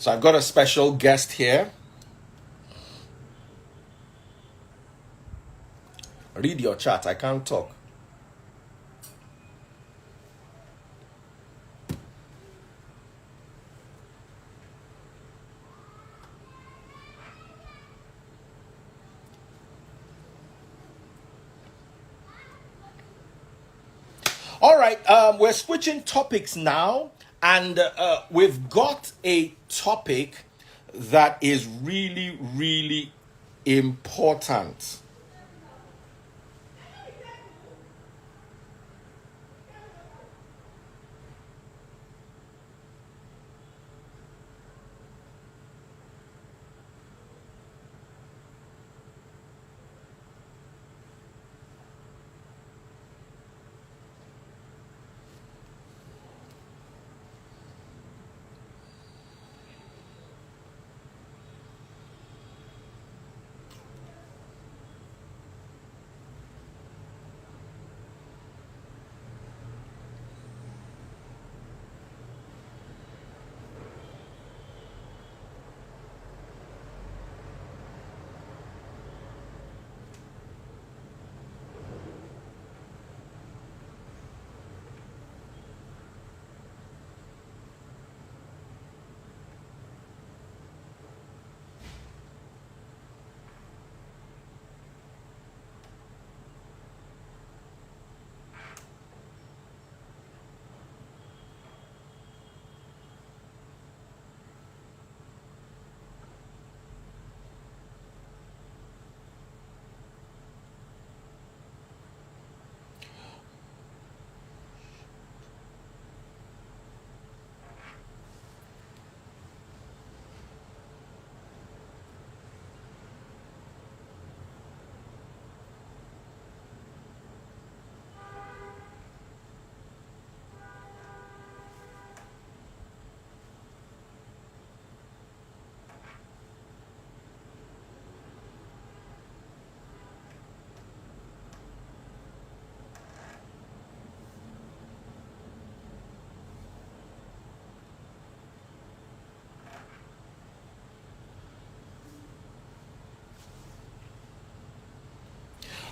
So I've got a special guest here. Read your chat. I can't talk. All right, we're switching topics now, and we've got a topic that is really, really important.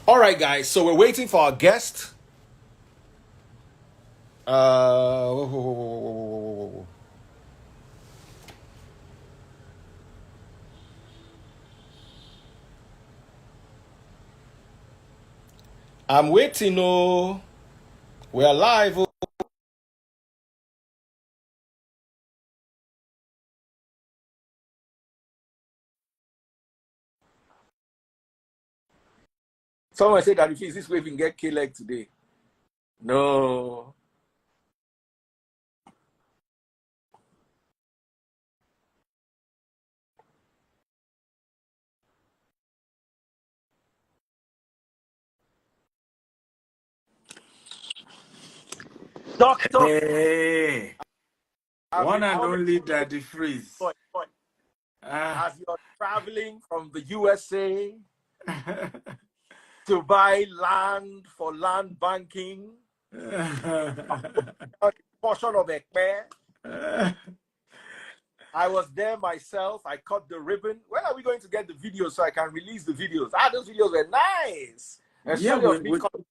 All right, guys, so we're waiting for our guest. Whoa, whoa, whoa, whoa, whoa, whoa, whoa. I'm waiting. Oh, we're live. Oh. Someone said that if it's this way, we can get killed today. No. Doctor, Hey, I've one been and how many only Daddy Freeze. Ah. as you're traveling from the USA to buy land for land banking, a portion of Ekpe. I was there myself. I cut the ribbon. When are we going to get the videos so I can release the videos? Those videos were nice. Yeah, Especially of me cutting.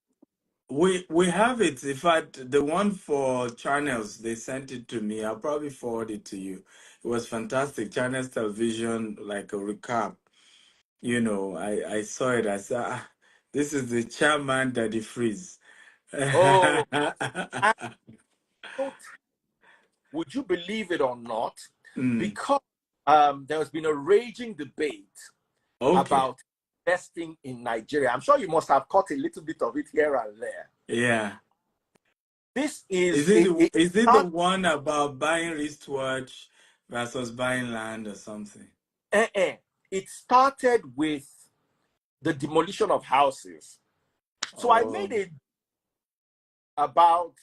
we have it. In fact, the one for channels, they sent it to me. I'll probably forward it to you. It was fantastic. Channels television, like a recap. I saw it. I said, this is the chairman Daddy Freeze. Oh, and would you believe it or not? Mm, Because there's been a raging debate okay. about investing in Nigeria. I'm sure you must have caught a little bit of it here and there. Yeah. This Is is it it is it the start, one about buying wristwatch versus buying land or something? it started with the demolition of houses. So I Oh, made it about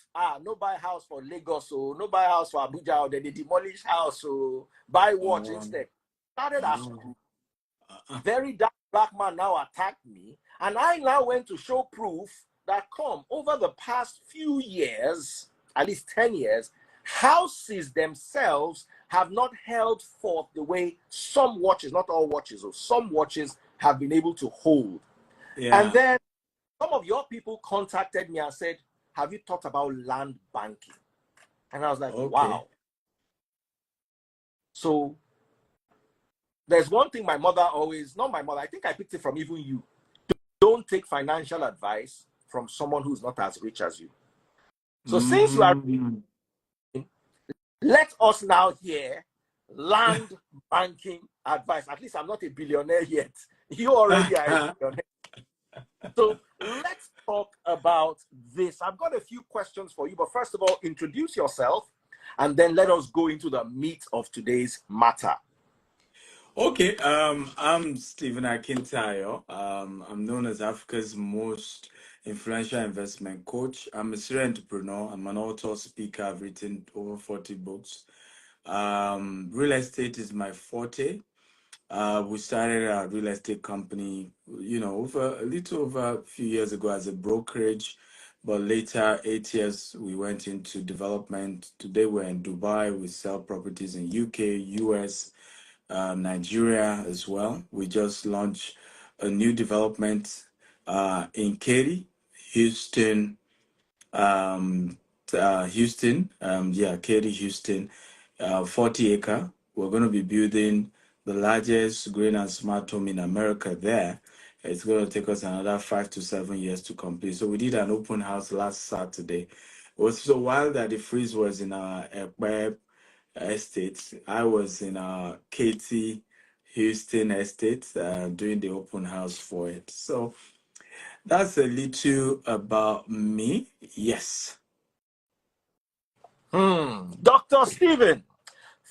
no buy house for Lagos, so no buy house for Abuja, or then they demolish house, so buy watch oh, instead. Started as oh. very dark black man now attacked me, and I now went to show proof that come over the past few years, at least 10 years, houses themselves have not held forth the way some watches, not all watches, or some watches have been able to hold. And Yeah. then some of your people contacted me and said, have you thought about land banking? And I was like, Okay. wow. So there's one thing my mother always, not my mother, I think I picked it from even you. Don't take financial advice from someone who's not as rich as you. So since you are, Mm. let us now hear land banking advice. At least I'm not a billionaire yet. You already are a billionaire. So let's talk about this. I've got a few questions for you, but first of all, introduce yourself and then let us go into the meat of today's matter. Okay, I'm Stephen Akintayo. I'm known as Africa's most influential investment coach. I'm a serial entrepreneur. I'm an author, speaker. I've written over 40 books. Real estate is my forte. We started a real estate company, over a little over a few years ago as a brokerage, but later, 8 years, we went into development. Today, we're in Dubai. We sell properties in UK, US, Nigeria as well. We just launched a new development in Katy, Houston, um, Katy, Houston, 40 acre. We're going to be building the largest green and smart home in America there. It's going to take us another 5 to 7 years to complete. So we did an open house last Saturday. It was so while that the freeze was in our estate, I was in our Katy, Houston estate doing the open house for it. So that's a little about me. Yes. Dr. Stephen,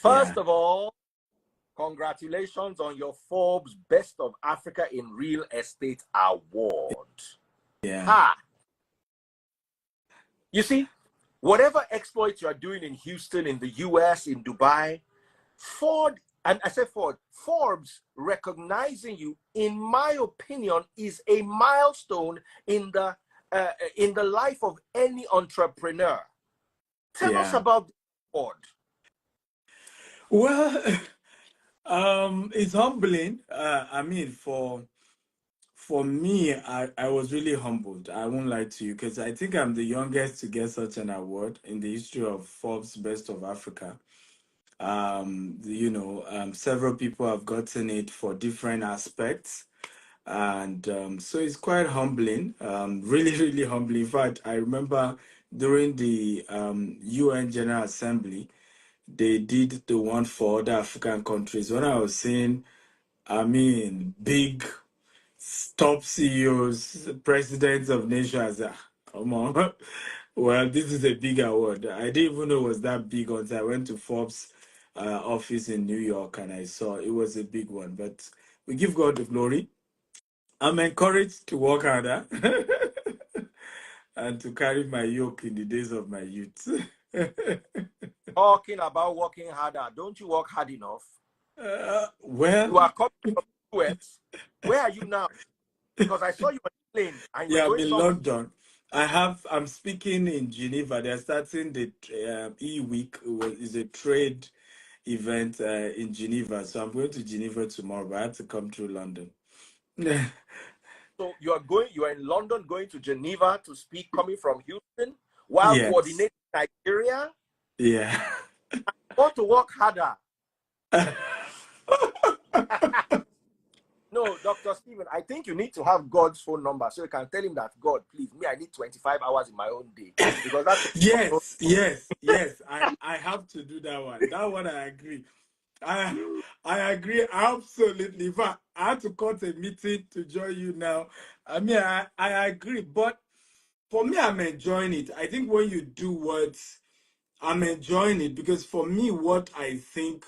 Yeah. first of all, congratulations on your Forbes Best of Africa in Real Estate Award. Yeah. Ha! You see, whatever exploits you are doing in Houston, in the US, in Dubai, Ford, and I said Ford, Forbes recognizing you, in my opinion, is a milestone in the life of any entrepreneur. Tell us Yeah. about Ford. Well, it's humbling. I mean, for me, I was really humbled. I won't lie to you because I think I'm the youngest to get such an award in the history of Forbes Best of Africa. Several people have gotten it for different aspects. And so it's quite humbling, really, really humbling. In fact, I remember during the UN General Assembly, they did the one for other African countries. When I was saying, I mean, big top CEOs, presidents of nations, come on. Well, this is a big award. I didn't even know it was that big until I went to Forbes office in New York and I saw it was a big one. But we give God the glory. I'm encouraged to work harder and to carry my yoke in the days of my youth. Talking about working harder, don't you work hard enough? You Well, are coming from the US. Where are you now? Because I saw you on the plane and you were yeah, I'm going in somewhere. London. I'm speaking in Geneva. They're starting the e-week. Is a trade event in Geneva. So I'm going to Geneva tomorrow, but I have to come through London. So you are in London going to Geneva to speak coming from Houston while Yes. coordinating Nigeria. Yeah. Want to work harder. No, Dr. Stephen, I think you need to have God's phone number so you can tell him that, God, please, me, I need 25 hours in my own day. Because that's Yes, yes, yes. I have to do that one. That one I agree. I I agree absolutely. In fact, I had to cut a meeting to join you now. I mean, I agree, but for me, I'm enjoying it. I think when you do what I'm enjoying it because for me, what I think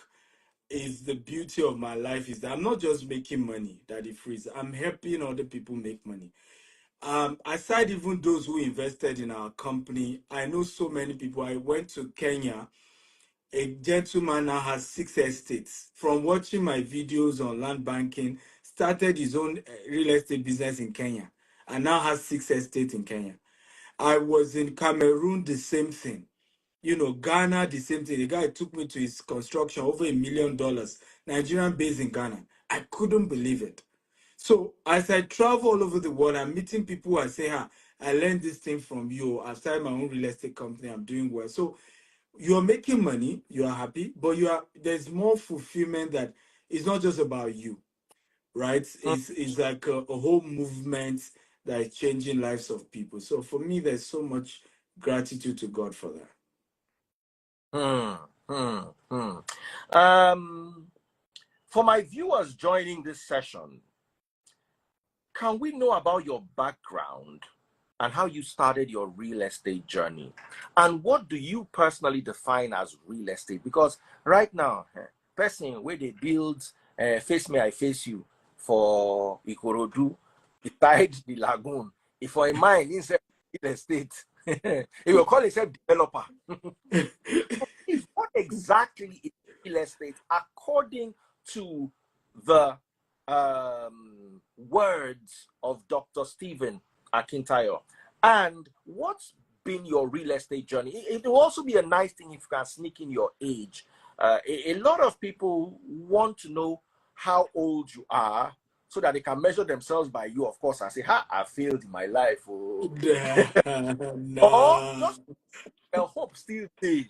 is the beauty of my life is that I'm not just making money, Daddy Freeze. I'm helping other people make money. Aside even those who invested in our company, I know so many people. I went to Kenya. A gentleman now has 6 estates. From watching my videos on land banking, started his own real estate business in Kenya, and now has 6 estates in Kenya. I was in Cameroon, the same thing. Ghana, the same thing. The guy took me to his construction, over $1 million, Nigerian based in Ghana. I couldn't believe it. So as I travel all over the world, I'm meeting people who I say, I learned this thing from you. I've started my own real estate company. I'm doing well. So you're making money, you are happy, but there's more fulfillment that it's not just about you, right? It's like a whole movement that is changing lives of people. So for me, there's so much gratitude to God for that. For my viewers joining this session, can we know about your background and how you started your real estate journey? And what do you personally define as real estate? Because right now, person where they build Face Me, I Face You for Ikorodu, beside the lagoon, if for a mine inside real estate, he will call himself developer. What exactly is real estate according to the words of Dr. Stephen Akintayo? And what's been your real estate journey? It will also be a nice thing if you can sneak in your age. A lot of people want to know how old you are so that they can measure themselves by you, of course, and say, I failed in my life. Oh. Or Nah. just a hope still there.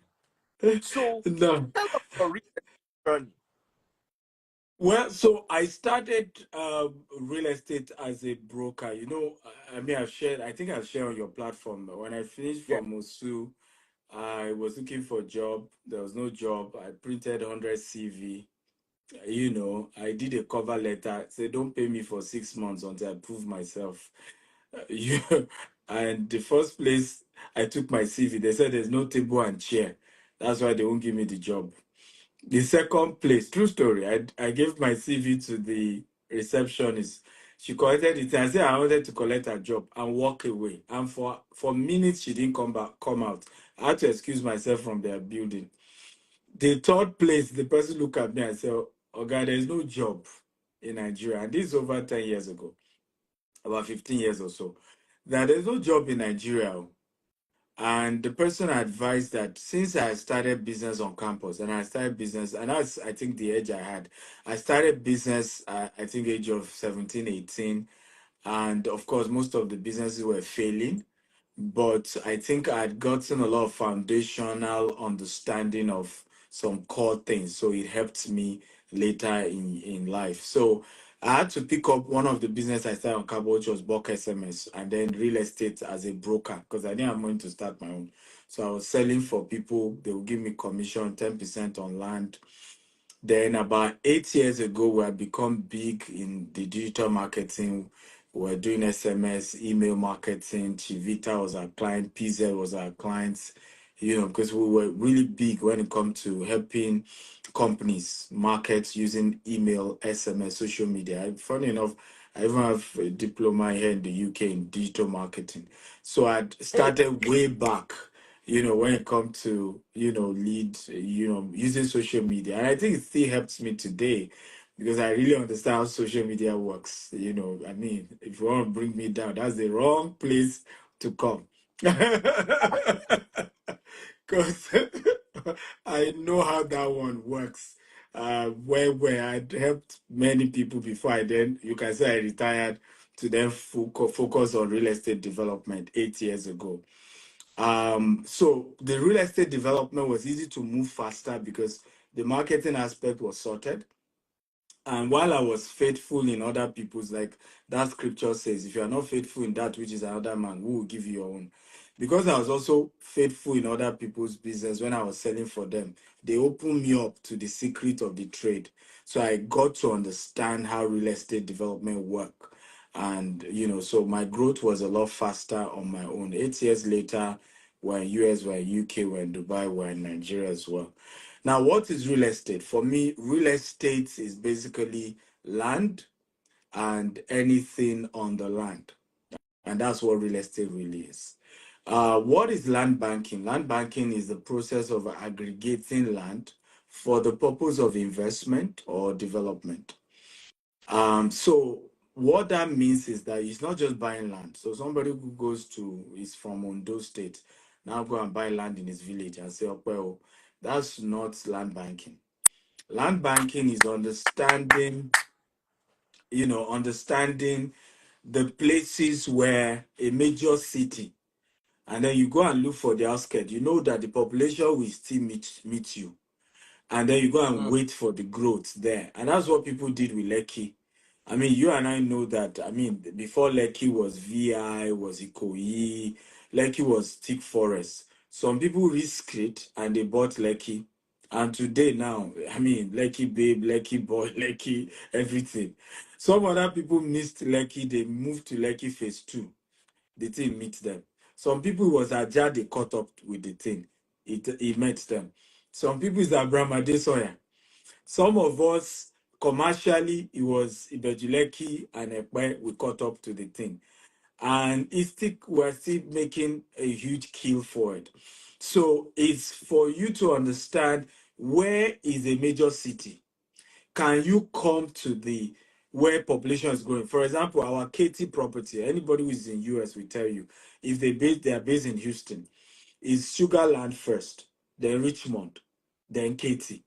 So No. tell us your real estate journey. Well, so I started real estate as a broker. I mean, I think I've shared on your platform. When I finished Yeah. from Mosul, I was looking for a job. There was no job. I printed 100 CV. I did a cover letter. Say, don't pay me for 6 months until I prove myself. You, and the first place I took my CV, they said there's no table and chair. That's why they won't give me the job. The second place, true story, I gave my CV to the receptionist. She collected it. I said I wanted to collect her job and walk away. And for minutes, she didn't come out. I had to excuse myself from their building. The third place, the person looked at me and said, "Oh God, there's no job in Nigeria." And this is over 10 years ago, about 15 years or so. That there's no job in Nigeria. And the person advised that since I started business on campus and I started business, and that's, I think, the age I had. I started business at, I think, age of 17, 18. And of course, most of the businesses were failing. But I think I'd gotten a lot of foundational understanding of some core things. So it helped me later in life. So I had to pick up one of the business I started on Cabo, which was bulk SMS, and then real estate as a broker, because I didn't have money to start my own. So I was selling for people. They would give me commission, 10% on land. Then about 8 years ago, we had become big in the digital marketing. We were doing SMS, email marketing. Chivita was our client. PZ was our clients, because we were really big when it comes to helping companies, markets using email, SMS, social media. Funny enough, I even have a diploma here in the UK in digital marketing. So I Hey, started way back, when it comes to, lead, using social media. And I think it still helps me today because I really understand how social media works. I mean, if you want to bring me down, that's the wrong place to come. Because I know how that one works. Where I'd helped many people before you can say I retired to then focus on real estate development 8 years ago. So the real estate development was easy to move faster because the marketing aspect was sorted. And while I was faithful in other people's, like that scripture says, if you are not faithful in that which is another man, who will give you your own? Because I was also faithful in other people's business when I was selling for them, they opened me up to the secret of the trade. So I got to understand how real estate development work. And, so my growth was a lot faster on my own. 8 years later, we're in US, we're in UK, we're in Dubai, we're in Nigeria as well. Now, what is real estate? For me, real estate is basically land and anything on the land. And that's what real estate really is. What is land banking? Land banking is the process of aggregating land for the purpose of investment or development. So what that means is that it's not just buying land. So somebody who is from Ondo State, now go and buy land in his village and say, oh, well, that's not land banking. Land banking is understanding, understanding the places where a major city, and then you go and look for the outskirts. You know that the population will still meet you, and then you go and Mm. wait for the growth there. And that's what people did with Lekki. I mean, you and I know that. I mean, before Lekki was VI, was Ikoyi, Lekki was thick forest. Some people risked it and they bought Lekki. And today now, I mean, Lekki babe, Lekki boy, Lekki everything. Some other people missed Lekki, they moved to Lekki phase 2. The thing meets them. Some people was Ajah, they caught up with the thing. It met them. Some people is Abraham Adesoya. Some of us, commercially, it was Ibejuleki and Ekpe, we caught up to the thing. And we're still making a huge kill for it. So it's for you to understand where is a major city. Can you come to the where population is growing? For example, our Katy property, anybody who is in US will tell you, if they are based in Houston, is Sugarland first, then Richmond, then Katy.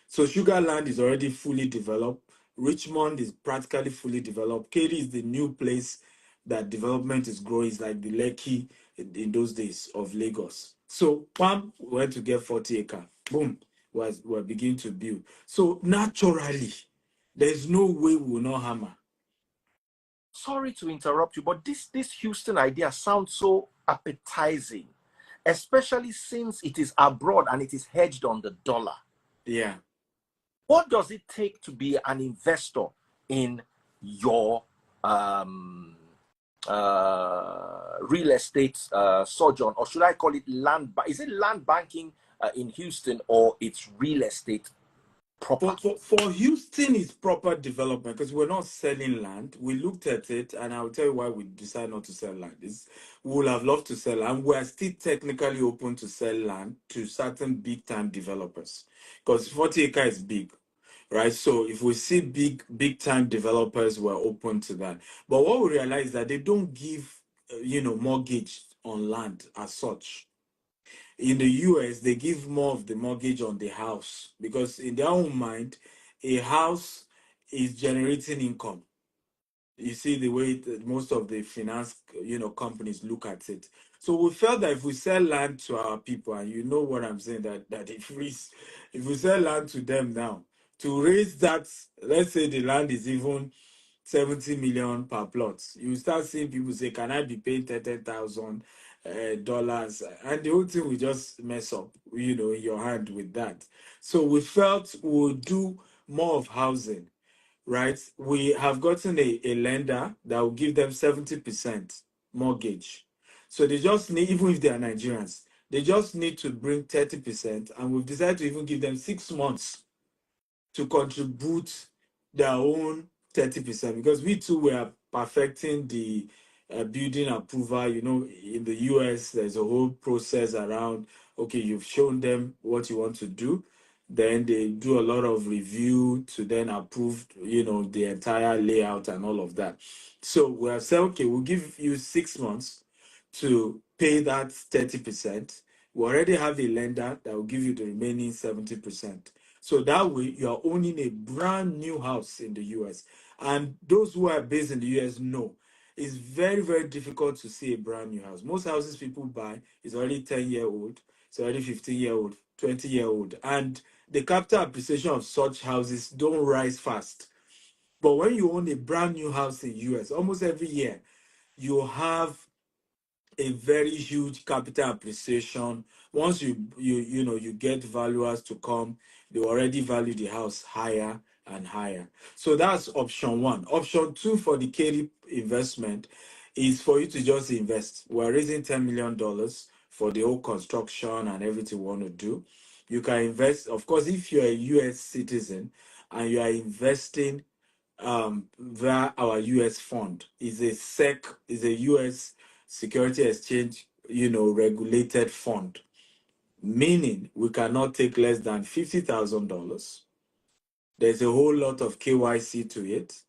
So Sugarland is already fully developed. Richmond is practically fully developed. Katy is the new place that development is growing. It's like the Lekki in those days of Lagos. So Pam went to get 40 acre. Boom, we're beginning to build. So naturally, there's no way we will not hammer. Sorry to interrupt you, but this Houston idea sounds so appetizing, especially since it is abroad and it is hedged on the dollar. Yeah. What does it take to be an investor in your real estate sojourn, or should I call it land? Is it land banking in Houston, or it's real estate proper? For Houston, it's proper development because we're not selling land. We looked at it, and I'll tell you why we decided not to sell land. We would have loved to sell land. We're still technically open to sell land to certain big time developers because 40 acre is big, right? So if we see big time developers, we're open to that. But what we realize is that they don't give, mortgage on land as such. In the US, they give more of the mortgage on the house because in their own mind, a house is generating income. You see the way that most of the finance, companies look at it. So we felt that if we sell land to our people, and you know what I'm saying, that if we sell land to them now, to raise that, let's say the land is even 70 million per plot. You start seeing people say, can I be paying $30,000? And the whole thing will just mess up, in your hand with that. So we felt we'll do more of housing, right? We have gotten a lender that will give them 70% mortgage. So they just need, even if they are Nigerians, they just need to bring 30%. And we've decided to even give them 6 months to contribute their own 30% because we too were perfecting the building approval. In the US, there's a whole process around, okay, you've shown them what you want to do. Then they do a lot of review to then approve, the entire layout and all of that. So we have said, okay, we'll give you 6 months to pay that 30%. We already have a lender that will give you the remaining 70%. So that way, you are owning a brand new house in the US. And those who are based in the US know it's very, very difficult to see a brand new house. Most houses people buy is already 10-year-old, it's already 15-year-old, 20-year-old. And the capital appreciation of such houses don't rise fast. But when you own a brand new house in US, almost every year, you have a very huge capital appreciation. Once you get valuers to come, they already value the house higher and higher. So that's option one. Option two for the KD investment is for you to just invest. We're raising $10 million for the whole construction and everything we want to do. You can invest, of course, if you're a US citizen and you are investing via our US fund. Is a US Security Exchange, regulated fund, meaning we cannot take less than $50,000. There's a whole lot of KYC to it.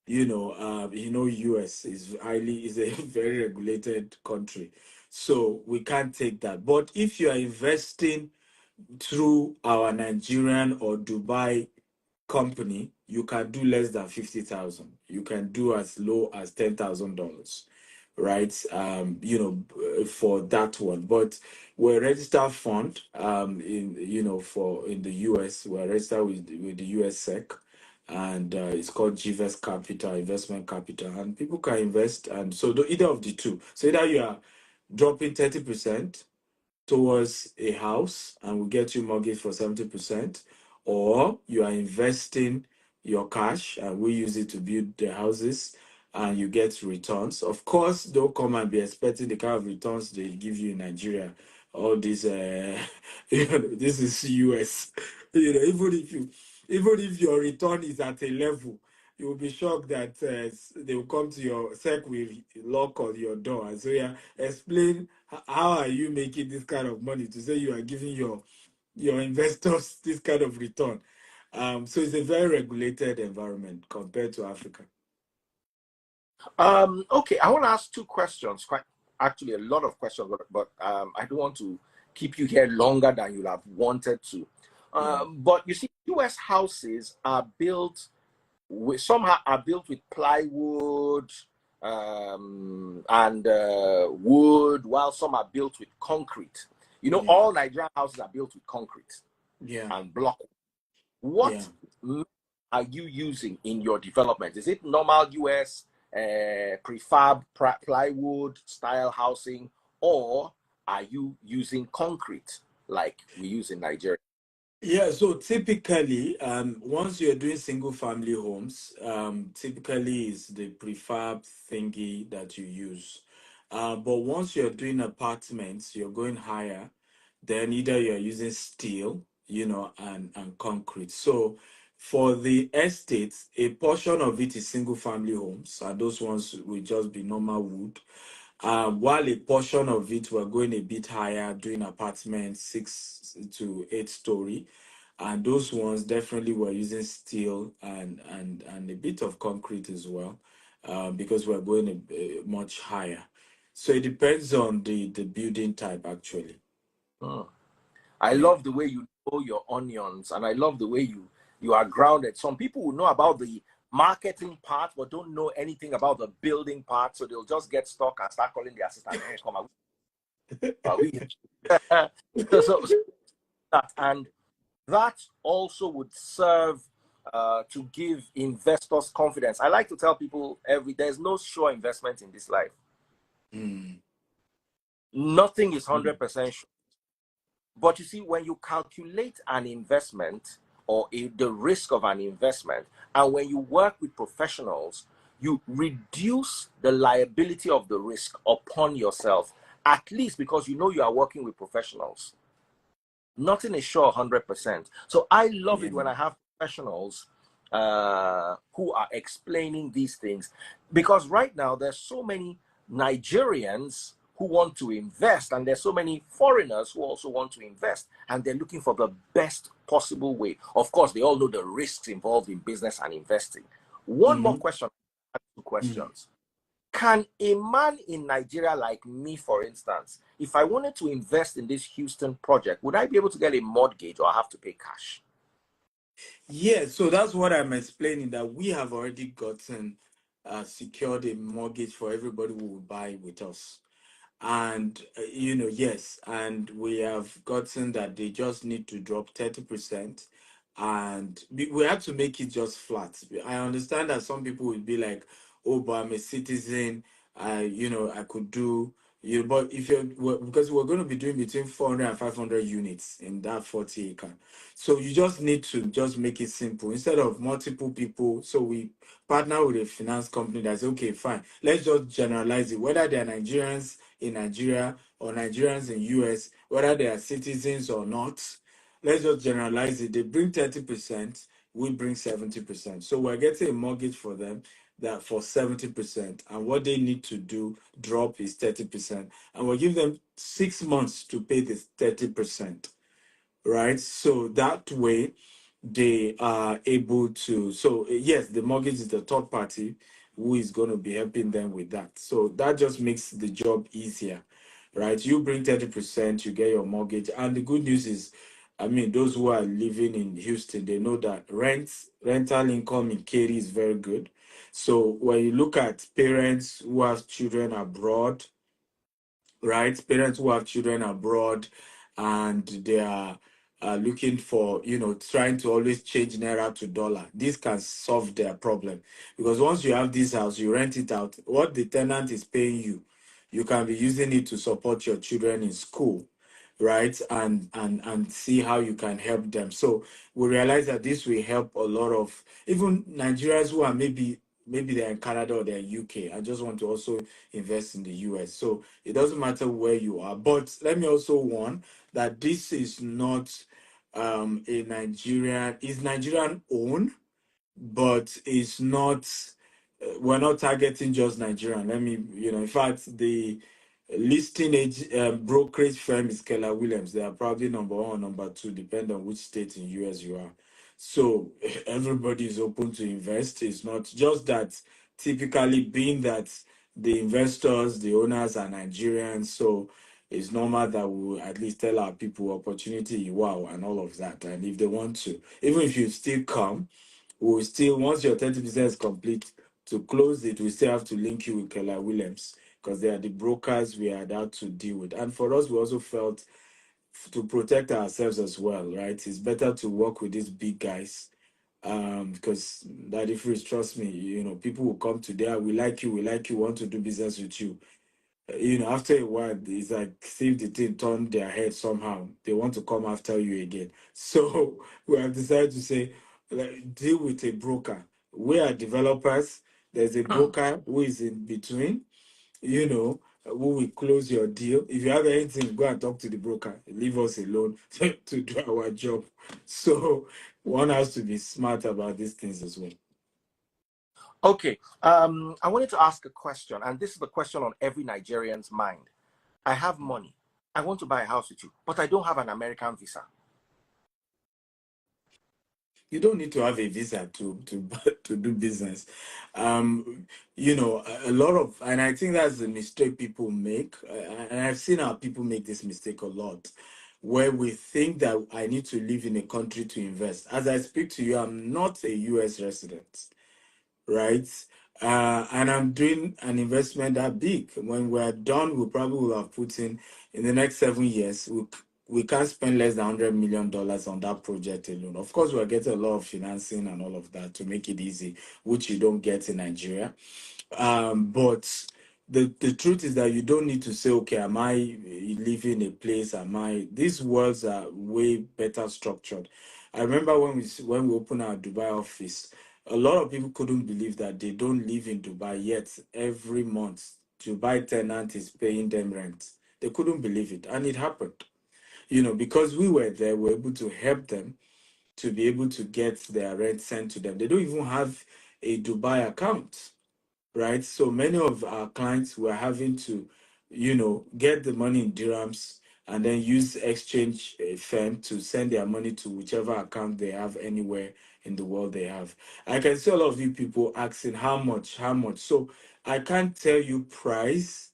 US is a very regulated country. So we can't take that. But if you are investing through our Nigerian or Dubai company, you can do less than 50,000. You can do as low as $10,000, right? For that one. But we're a registered fund in the US. We're registered with the US SEC, and it's called GVES Capital, Investment Capital, and people can invest. And so either of the two. So either you are dropping 30% towards a house and we get you mortgage for 70%, or you are investing your cash and we use it to build the houses and you get returns. Of course, don't come and be expecting the kind of returns they give you in Nigeria. All this this is US. Even if your return is at a level, you will be shocked that they will come to your sec with lock on your door. And so yeah, explain how are you making this kind of money to say you are giving your investors this kind of return. So it's a very regulated environment compared to Africa. Okay, I want to ask two questions. Quite actually, a lot of questions, but I don't want to keep you here longer than you'll have wanted to. But you see, U.S. houses are built are built with plywood and wood, while some are built with concrete. All Nigerian houses are built with concrete and block. What are you using in your development? Is it normal US prefab plywood style housing, or are you using concrete like we use in Nigeria? Yeah, so typically, once you're doing single family homes, typically is the prefab thingy that you use. But once you're doing apartments, you're going higher, then either you're using steel, and concrete. So for the estates, a portion of it is single family homes, and those ones will just be normal wood. While a portion of it we're going a bit higher, doing apartments 6 to 8 story, and those ones definitely were using steel and a bit of concrete as well, because we're going much higher. So it depends on the building type, actually. I love the way you know your onions, and I love the way you are grounded. Some people will know about the marketing part but don't know anything about the building part, so they'll just get stuck and start calling the assistant. Hey, come on. so that, and that also would serve to give investors confidence. I like to tell people there's no sure investment in this life. Nothing is 100% sure. But you see, when you calculate an investment or the risk of an investment, and when you work with professionals, you reduce the liability of the risk upon yourself, at least because you are working with professionals. Nothing is sure 100%. So I love it when I have professionals who are explaining these things, because right now there's so many Nigerians who want to invest, and there's so many foreigners who also want to invest, and they're looking for the best possible way. Of course, they all know the risks involved in business and investing. One more question, two questions. Can a man in Nigeria like me, for instance, if I wanted to invest in this Houston project, would I be able to get a mortgage, or I have to pay cash? Yeah, so that's what I'm explaining, that we have already gotten secured a mortgage for everybody who will buy with us. And, yes, and we have gotten that they just need to drop 30%. And we have to make it just flat. I understand that some people will be like, oh, but I'm a citizen. I could do, but because we're going to be doing between 400 and 500 units in that 40 acre. So you just need to just make it simple instead of multiple people. So we partner with a finance company that's okay, fine. Let's just generalize it, whether they're Nigerians in Nigeria or Nigerians in US, whether they are citizens or not. Let's just generalize it. They bring 30%, we bring 70%. So we're getting a mortgage for them that for 70%, and what they need to do drop is 30%, and we'll give them 6 months to pay this 30%, right? So that way they are able to, so yes, the mortgage is the third party who is going to be helping them with that. So that just makes the job easier, right? You bring 30%, you get your mortgage. And the good news is, I mean, those who are living in Houston, they know that rental income in Katy is very good. So when you look at parents who have children abroad, right? Parents who have children abroad and they are looking for, trying to always change naira to dollar. This can solve their problem because once you have this house, you rent it out. What the tenant is paying you, you can be using it to support your children in school, right? And see how you can help them. So we realize that this will help a lot of even Nigerians who are maybe they're in Canada or they're in UK. I just want to also invest in the US. So it doesn't matter where you are. But let me also warn that this is not is Nigerian owned, but it's not, we're not targeting just Nigerian. Let me, in fact, the listing age brokerage firm is Keller Williams. They are probably number one or number two, depending on which state in US you are. So everybody is open to invest. It's not just that typically being that the investors, the owners are Nigerians. So it's normal that we will at least tell our people opportunity, wow, and all of that. And if they want to, even if you still come, we will still, once your 30% is complete, to close it, we still have to link you with Keller Williams because they are the brokers we are allowed to deal with. And for us, we also felt to protect ourselves as well, right? It's better to work with these big guys because Daddy Freeze, trust me, people will come to there, we like you, want to do business with you. After a while, it's like see if the thing turn their head somehow. They want to come after you again. So we have decided to say, like, deal with a broker. We are developers. There's a broker who is in between, who will close your deal. If you have anything, go and talk to the broker. Leave us alone to do our job. So one has to be smart about these things as well. Okay. I wanted to ask a question, and this is the question on every Nigerian's mind. I have money. I want to buy a house with you, but I don't have an American visa. You don't need to have a visa to to do business. A lot of, and I think that's the mistake people make. And I've seen our people make this mistake a lot, where we think that I need to live in a country to invest. As I speak to you, I'm not a US resident, right? And I'm doing an investment that big. When we're done, we probably will have put in the next 7 years. We can't spend less than $100 million on that project alone. Of course, we're getting a lot of financing and all of that to make it easy, which you don't get in Nigeria. But the truth is that you don't need to say, okay, am I living a place? These worlds are way better structured. I remember when we opened our Dubai office, a lot of people couldn't believe that they don't live in Dubai yet. Every month, Dubai tenant is paying them rent. They couldn't believe it, and it happened. Because we were there, we were able to help them to be able to get their rent sent to them. They don't even have a Dubai account, right? So many of our clients were having to, get the money in dirhams and then use exchange firm to send their money to whichever account they have anywhere in the world they have. I can see a lot of you people asking how much. So I can't tell you price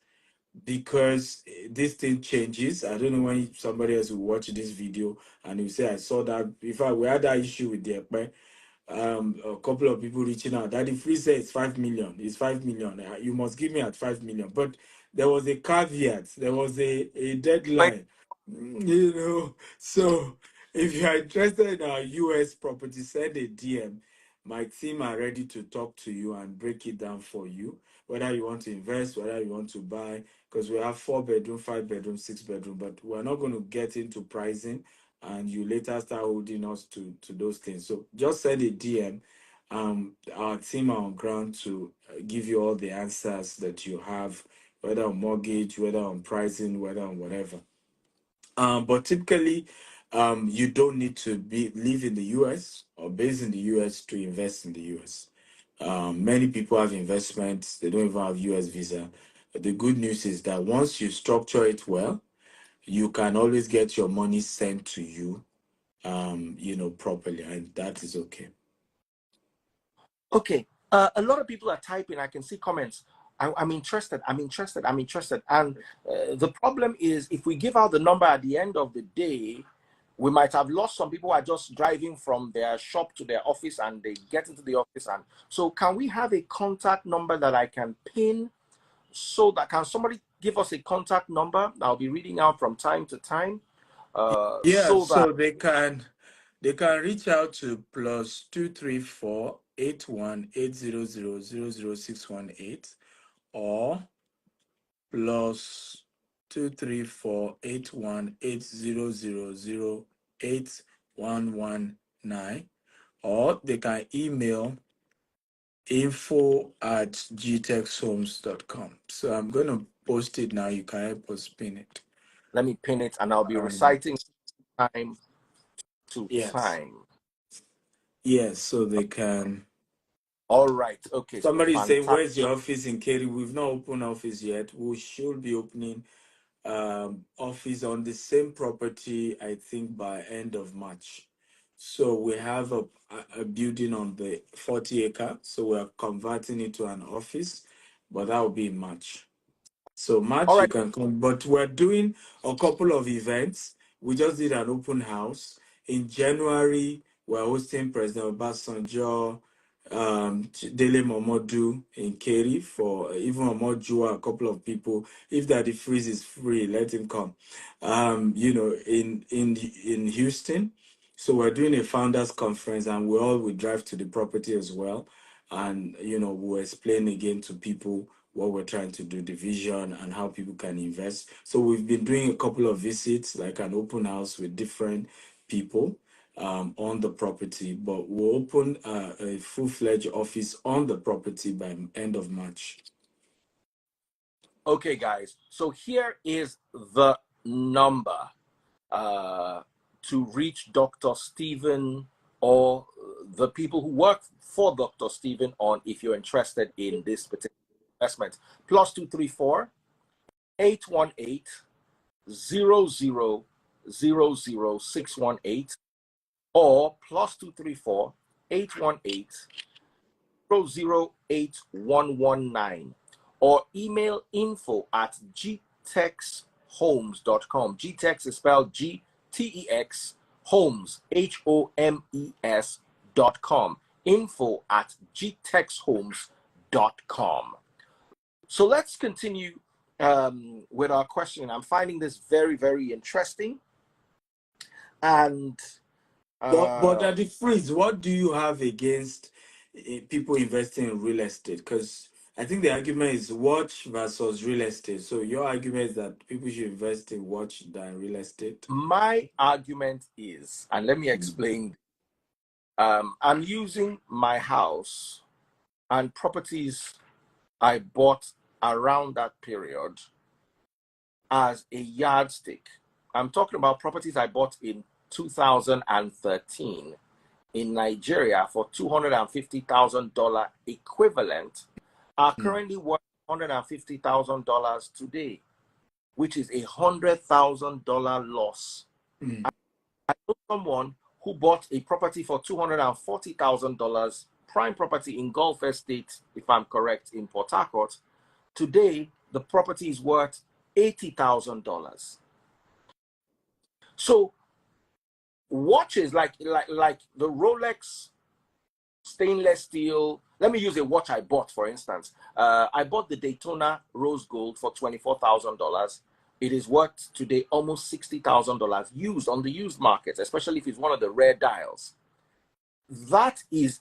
because this thing changes. I don't know when somebody else will watch this video and will say, I saw that. In fact, we had that issue with the a couple of people reaching out that if we say it's 5 million, it's 5 million, you must give me at 5 million. But there was a caveat, there was a Like, deadline, so if you are interested in our US property, send a DM. My team are ready to talk to you and break it down for you, whether you want to invest, whether you want to buy, because we have 4 bedroom, 5 bedroom, 6 bedroom, but we're not going to get into pricing and you later start holding us to those things. So just send a DM. Our team are on ground to give you all the answers that you have, whether on mortgage, whether on pricing, whether on whatever. But typically, you don't need to live in the US or based in the US to invest in the US. Many people have investments, they don't even have US visa. But the good news is that once you structure it well, you can always get your money sent to you properly, and that is okay. okay. A lot of people are typing. I can see comments. I'm interested. I'm interested. I'm interested. And the problem is, if we give out the number at the end of the day, we might have lost some people who are just driving from their shop to their office and they get into the office. And so can we have a contact number that I can pin, so that can somebody give us a contact number that I'll be reading out from time to time, Yeah, so that so they can reach out to +234 81 800 00618 or +234 81 800 08119, or they can email info@gtexhomes.com. So I'm going to post it now. You can help us pin it. let me pin it, and I'll be Um, reciting time to yes. time. Yes, so they can. All right. Okay. Somebody is saying, Fantastic. where's your office in Kerry? We've not opened office yet. We should be opening office on the same property, I think, by end of March. So we have a building on the 40 acre. So we're converting it to an office, but that will be in March. So All March you right. can come, but we're doing a couple of events. We just did an open house in January. We're hosting President Obasanjo, Dele Momodu in Keri for even Omoju, a couple of people. If Daddy Freeze is free, let him come. In Houston. So we're doing a founders conference, and we all will drive to the property as well, and we'll explain again to people what we're trying to do, the vision, and how people can invest. So we've been doing a couple of visits, like an open house with different people on the property, but we'll open a full-fledged office on the property by end of March. Okay, guys. So here is the number to reach Dr. Stephen, or the people who work for Dr. Stephen, on if you're interested in this particular investment. +234 818 0000618, or +234 818 008 119, or email info@gtexhomes.com. Gtex is spelled GTEX, homes HOMES.com. info@gtexhomes.com. So let's continue with our question. I'm finding this very, very interesting. And But at the Freeze, what do you have against people investing in real estate? Because I think the argument is watch versus real estate. So your argument is that people should invest in watch than real estate. my argument is, and let me explain, I'm using my house and properties I bought around that period as a yardstick. I'm talking about properties I bought in 2013 in Nigeria for $250,000 equivalent, are currently worth $150,000 today, which is $100,000 loss. I know someone who bought a property for $240,000, prime property in Gulf Estate, if I'm correct, in Port Harcourt. Today, the property is worth $80,000. So watches like the Rolex stainless steel. Let me use a watch I bought, for instance. I bought the Daytona Rose Gold for $24,000. It is worth today almost $60,000 used on the used market, especially if it's one of the rare dials. That is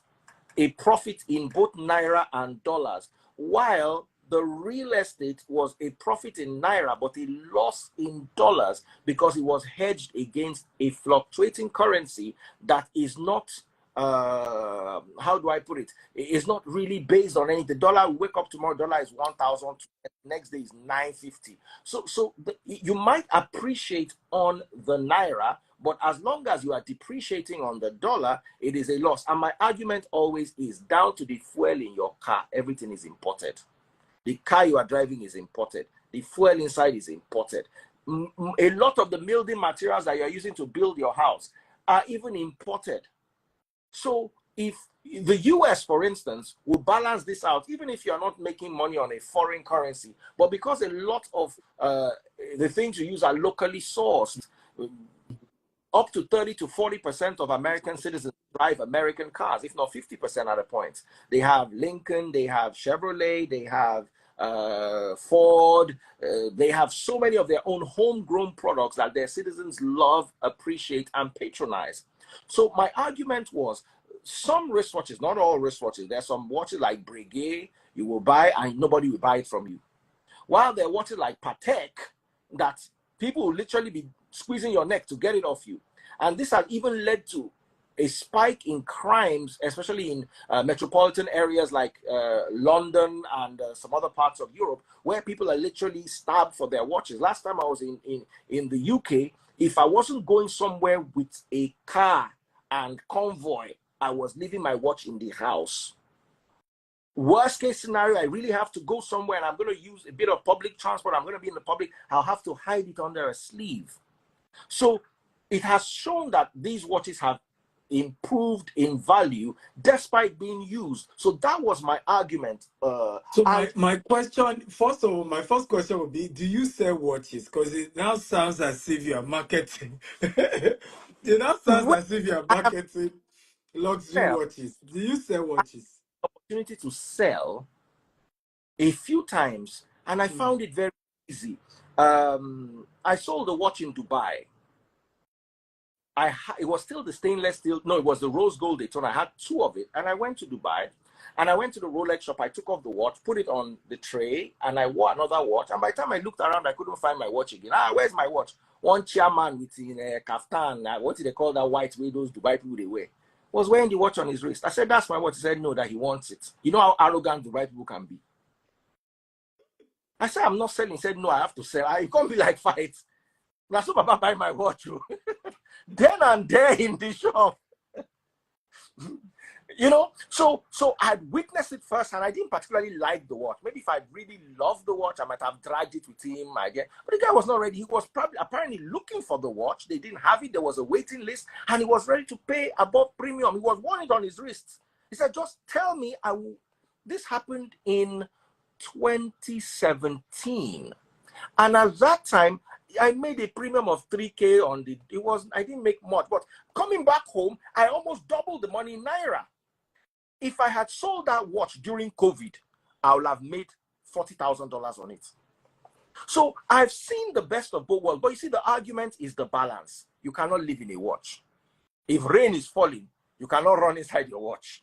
a profit in both Naira and dollars, while the real estate was a profit in Naira, but a loss in dollars because it was hedged against a fluctuating currency that is not, how do I put it? It's not really based on anything. The dollar, we wake up tomorrow, dollar is 1,000, next day is 950. So you might appreciate on the Naira, but as long as you are depreciating on the dollar, it is a loss. And my argument always is, down to the fuel in your car, everything is imported. The car you are driving is imported. The fuel inside is imported. A lot of the building materials that you're using to build your house are even imported. So if the US, for instance, will balance this out, even if you're not making money on a foreign currency, but because a lot of the things you use are locally sourced, up to 30 to 40% of American citizens drive American cars, if not 50% at a point. They have Lincoln, they have Chevrolet, they have Ford, they have so many of their own homegrown products that their citizens love, appreciate, and patronize. So my argument was some wristwatches, not all wristwatches, there's some watches like Breguet you will buy and nobody will buy it from you. While there are watches like Patek that people will literally be squeezing your neck to get it off you. And this has even led to a spike in crimes, especially in metropolitan areas like London and some other parts of Europe, where people are literally stabbed for their watches. Last time I was in the UK, if I wasn't going somewhere with a car and convoy, I was leaving my watch in the house. Worst case scenario, I really have to go somewhere and I'm going to use a bit of public transport. I'm going to be in the public. I'll have to hide it under a sleeve. So it has shown that these watches have improved in value despite being used. So that was my argument. So my question, first of all, my first question would be, do you sell watches? Because it now sounds as if you are marketing. It now sounds When as if you are I have marketing luxury sell, watches. Do you sell watches? opportunity to sell a few times, and I Hmm. found it very easy. I sold a watch in Dubai. It was still the stainless steel. No, it was the rose gold Daytona. I had two of it, and I went to Dubai, and I went to the Rolex shop. I took off the watch, put it on the tray, and I wore another watch. And by the time I looked around, I couldn't find my watch again. Where's my watch? One chairman with a kaftan. What did they call that white way those Dubai people they wear? Was wearing the watch on his wrist. I said, "That's my watch." He said, "No, that he wants it." You know how arrogant Dubai people can be. I said, "I'm not selling." He said, "No, I have to sell." It can't be like fight. Now, so Papa buy my watch. Then and there in the shop. So I'd witnessed it first, and I didn't particularly like the watch. Maybe if I really loved the watch, I might have dragged it with him. But the guy was not ready. He was probably apparently looking for the watch. They didn't have it. There was a waiting list, and he was ready to pay above premium. He was wearing it on his wrist. He said, "Just tell me, I will." This happened in 2017, and at that time, I made a premium of 3K on the. I didn't make much, but coming back home, I almost doubled the money in Naira. If I had sold that watch during COVID, I would have made $40,000 on it. So I've seen the best of both worlds. But you see, the argument is the balance. You cannot live in a watch. If rain is falling, you cannot run inside your watch.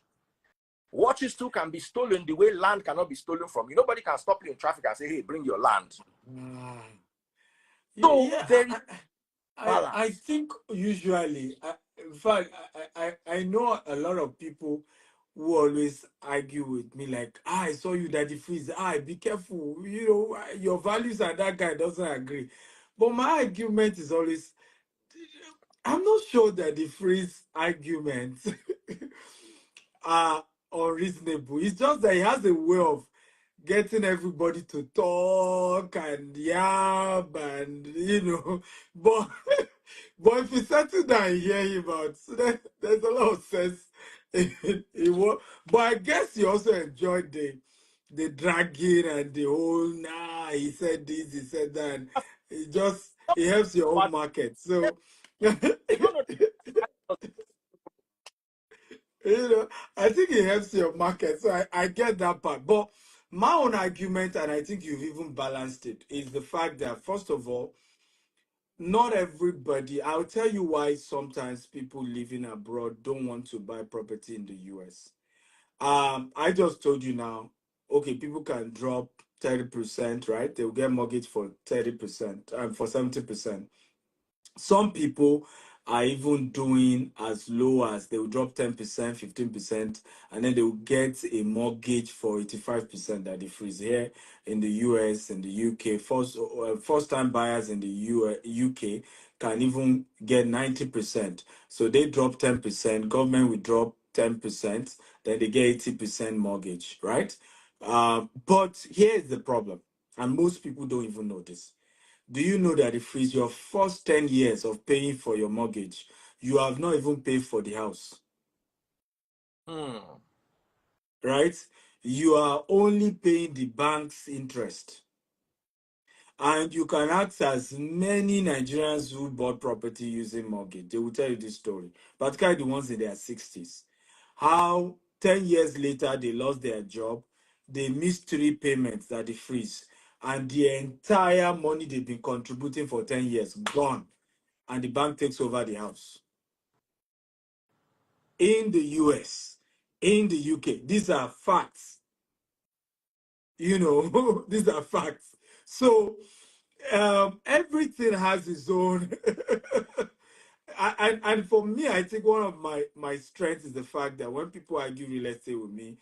Watches too can be stolen the way land cannot be stolen from you. Nobody can stop you in traffic and say, "Hey, bring your land." So Yeah, there is I balance. think usually, in fact, I know a lot of people who always argue with me like, I saw you Daddy Freeze. Be careful. Your values and that guy doesn't agree. But my argument is always, I'm not sure that the Freeze arguments are unreasonable. It's just that he has a way of getting everybody to talk and yab and but but if you settle down and hear him out, so there's a lot of sense in what. But I guess you also enjoyed the dragging and the whole he said this, he said that. And it helps your own But market. So they don't know. I think it helps your market. So I get that part. But my own argument, and I think you've even balanced it, is the fact that, first of all, not everybody, I'll tell you why sometimes people living abroad don't want to buy property in the US. I just told you now, okay, people can drop 30%, right? They'll get mortgage for 30% and for 70%. Some people are even doing as low as they will drop 10%, 15%, and then they will get a mortgage for 85% that they freeze here in the US and the UK. First time buyers in the UK can even get 90%. So they drop 10%, government will drop 10%, then they get 80% mortgage, right? But here's the problem, and most people don't even know this. Do you know that if it's your first 10 years of paying for your mortgage, you have not even paid for the house? Hmm. right? You are only paying the bank's interest. And you can ask as many Nigerians who bought property using mortgage. They will tell you this story, particularly the ones in their 60s. How 10 years later they lost their job, they missed 3 payments that they freeze, and the entire money they've been contributing for 10 years gone, and the bank takes over the house. In the US, in the UK, these are facts. These are facts. So everything has its own. And for me, I think one of my strengths is the fact that when people argue real estate with me,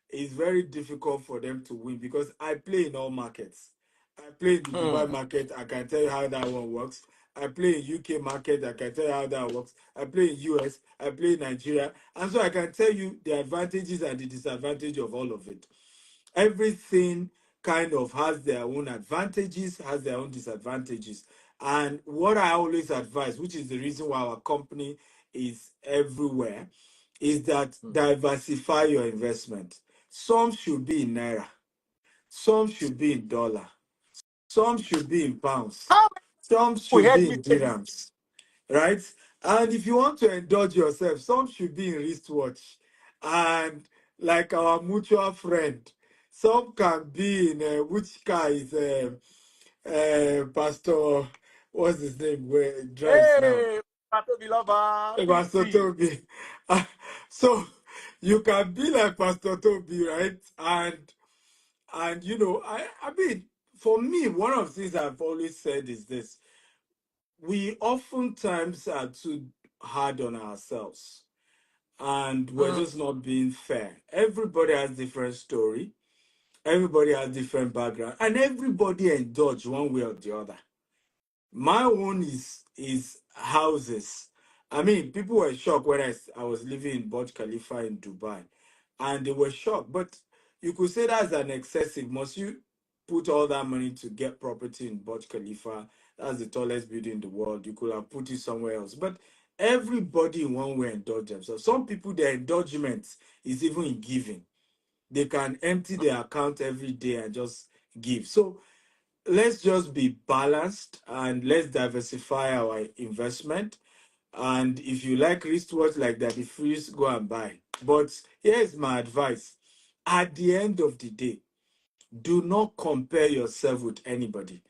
it's very difficult for them to win because I play in all markets. I play in the Dubai Hmm. market. I can tell you how that one works. I play in UK market. I can tell you how that works. I play in US. I play in Nigeria, and so I can tell you the advantages and the disadvantage of all of it. Everything kind of has their own advantages, has their own disadvantages. And what I always advise, which is the reason why our company is everywhere, is that Hmm. diversify your investment. Some should be in naira, some should be in dollar, some should be in pounds, How some many should people be heard me in say this? dirhams, right? And if you want to indulge yourself, some should be in wristwatch. And like our mutual friend, some can be in which car is Pastor, what's his name, where he drives now? Hey, Patobi lover, Pastor BT. Toby. So you can be like Pastor Toby, right? And I mean, for me, one of the things I've always said is this: we oftentimes are too hard on ourselves, and we're Hmm. just not being fair. Everybody has different story, everybody has different background, and everybody indulge one way or the other. My own is houses. I mean, people were shocked when I was living in Burj Khalifa in Dubai, and they were shocked. But you could say that's an excessive. Must you put all that money to get property in Burj Khalifa? That's the tallest building in the world. You could have put it somewhere else. But everybody in one way indulge themselves. Some people, their indulgence is even in giving. They can empty their account every day and just give. So let's just be balanced and let's diversify our investment. And if you like wristwatch like that, the freeze, go and buy. But here's my advice: at the end of the day, do not compare yourself with anybody.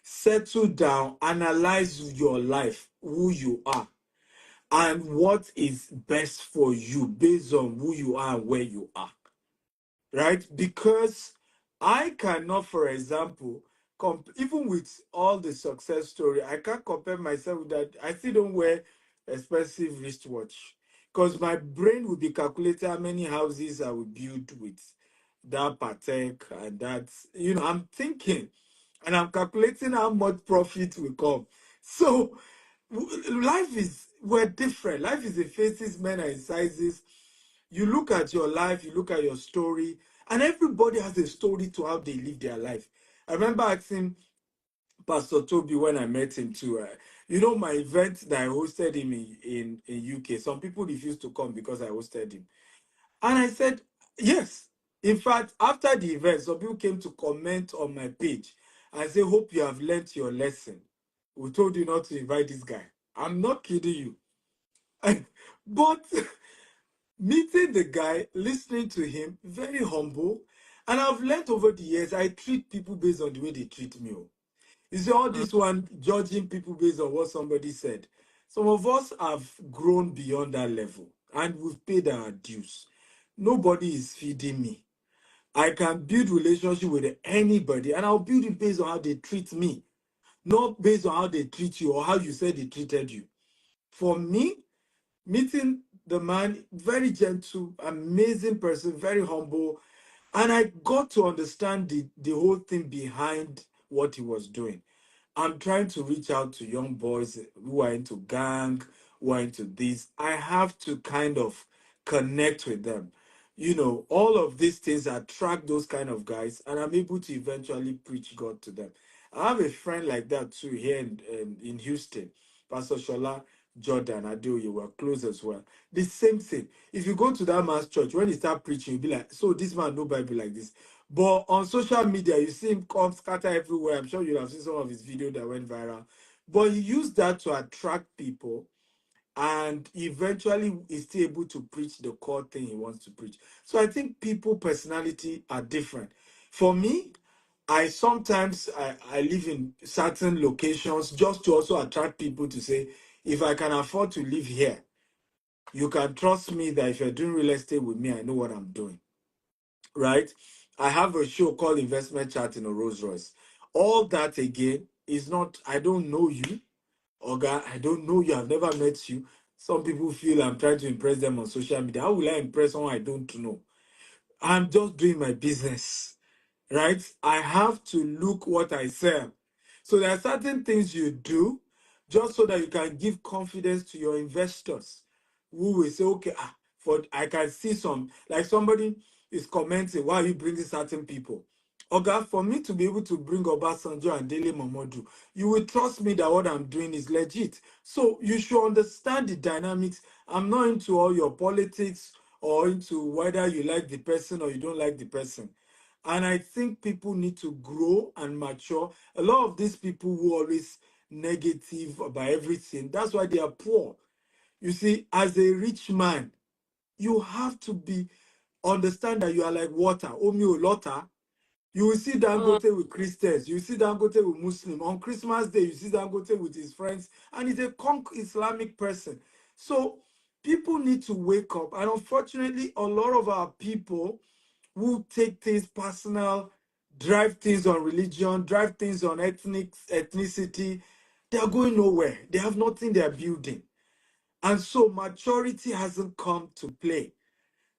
Settle down, analyze your life, who you are, and what is best for you based on who you are and where you are, right? Because I cannot, for example, even with all the success story, I can't compare myself with that. I still don't wear expensive wristwatch because my brain will be calculating how many houses I will build with that Patek and that. I'm thinking and I'm calculating how much profit will come. So life is, we're different. Life is in phases, men and sizes. You look at your life, you look at your story, and everybody has a story to how they live their life. I remember asking Pastor Toby when I met him too. My event that I hosted him in UK. Some people refused to come because I hosted him, and I said yes. In fact, after the event, some people came to comment on my page and say, "Hope you have learnt your lesson. We told you not to invite this guy." I'm not kidding you. But meeting the guy, listening to him, very humble. And I've learned over the years, I treat people based on the way they treat me. Oh. You see, all Hmm. this one, judging people based on what somebody said. Some of us have grown beyond that level and we've paid our dues. Nobody is feeding me. I can build relationship with anybody and I'll build it based on how they treat me, not based on how they treat you or how you said they treated you. For me, meeting the man, very gentle, amazing person, very humble, and I got to understand the whole thing behind what he was doing. I'm trying to reach out to young boys who are into gang, who are into this. I have to kind of connect with them. All of these things attract those kind of guys, and I'm able to eventually preach God to them. I have a friend like that too here in Houston, Pastor Shola. Jordan, Adeo, you were close as well. The same thing. If you go to that man's church, when he start preaching, you'll be like, so this man no Bible like this. But on social media, you see him come scatter everywhere. I'm sure you have seen some of his videos that went viral. But he used that to attract people, and eventually is still able to preach the core thing he wants to preach. So I think people personality are different. For me, I live in certain locations just to also attract people to say, if I can afford to live here, you can trust me that if you're doing real estate with me, I know what I'm doing. Right? I have a show called Investment Chat in a Rolls Royce. All that again is not, I don't know you. Oga, I don't know you, I've never met you. Some people feel I'm trying to impress them on social media. How will I impress someone I don't know? I'm just doing my business, right? I have to look what I sell. So there are certain things you do just so that you can give confidence to your investors who will say, okay, for I can see some, like somebody is commenting, why are you bringing certain people? Oga, for me to be able to bring Obasanjo and Dele Momodu, you will trust me that what I'm doing is legit. So you should understand the dynamics. I'm not into all your politics or into whether you like the person or you don't like the person. And I think people need to grow and mature. A lot of these people who are always negative about everything, that's why they are poor. You see, as a rich man, you have to be understand that you are like water. Omi o lota. You will see Mm. Dangote with Christians. You see Dangote with Muslim. On Christmas Day, you see Dangote with his friends, and he's a Islamic person. So people need to wake up. And unfortunately, a lot of our people who take things personal, drive things on religion, drive things on ethnicity, they are going nowhere. They have nothing they are building. And so maturity hasn't come to play.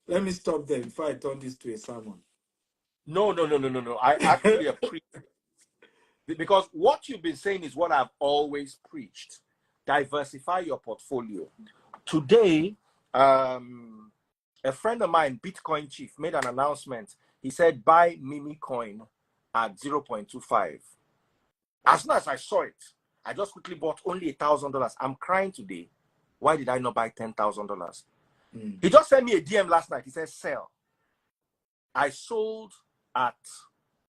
Let me stop there before I turn this to a sermon. No, no, no, no, no, no. I actually appreciate, because what you've been saying is what I've always preached. Diversify your portfolio. Today, a friend of mine, Bitcoin Chief, made an announcement. He said, buy Mimi coin at 0.25. As soon as I saw it, I just quickly bought only $1,000. I'm crying today. Why did I not buy $10,000? He just sent me a DM last night. He said, sell. I sold at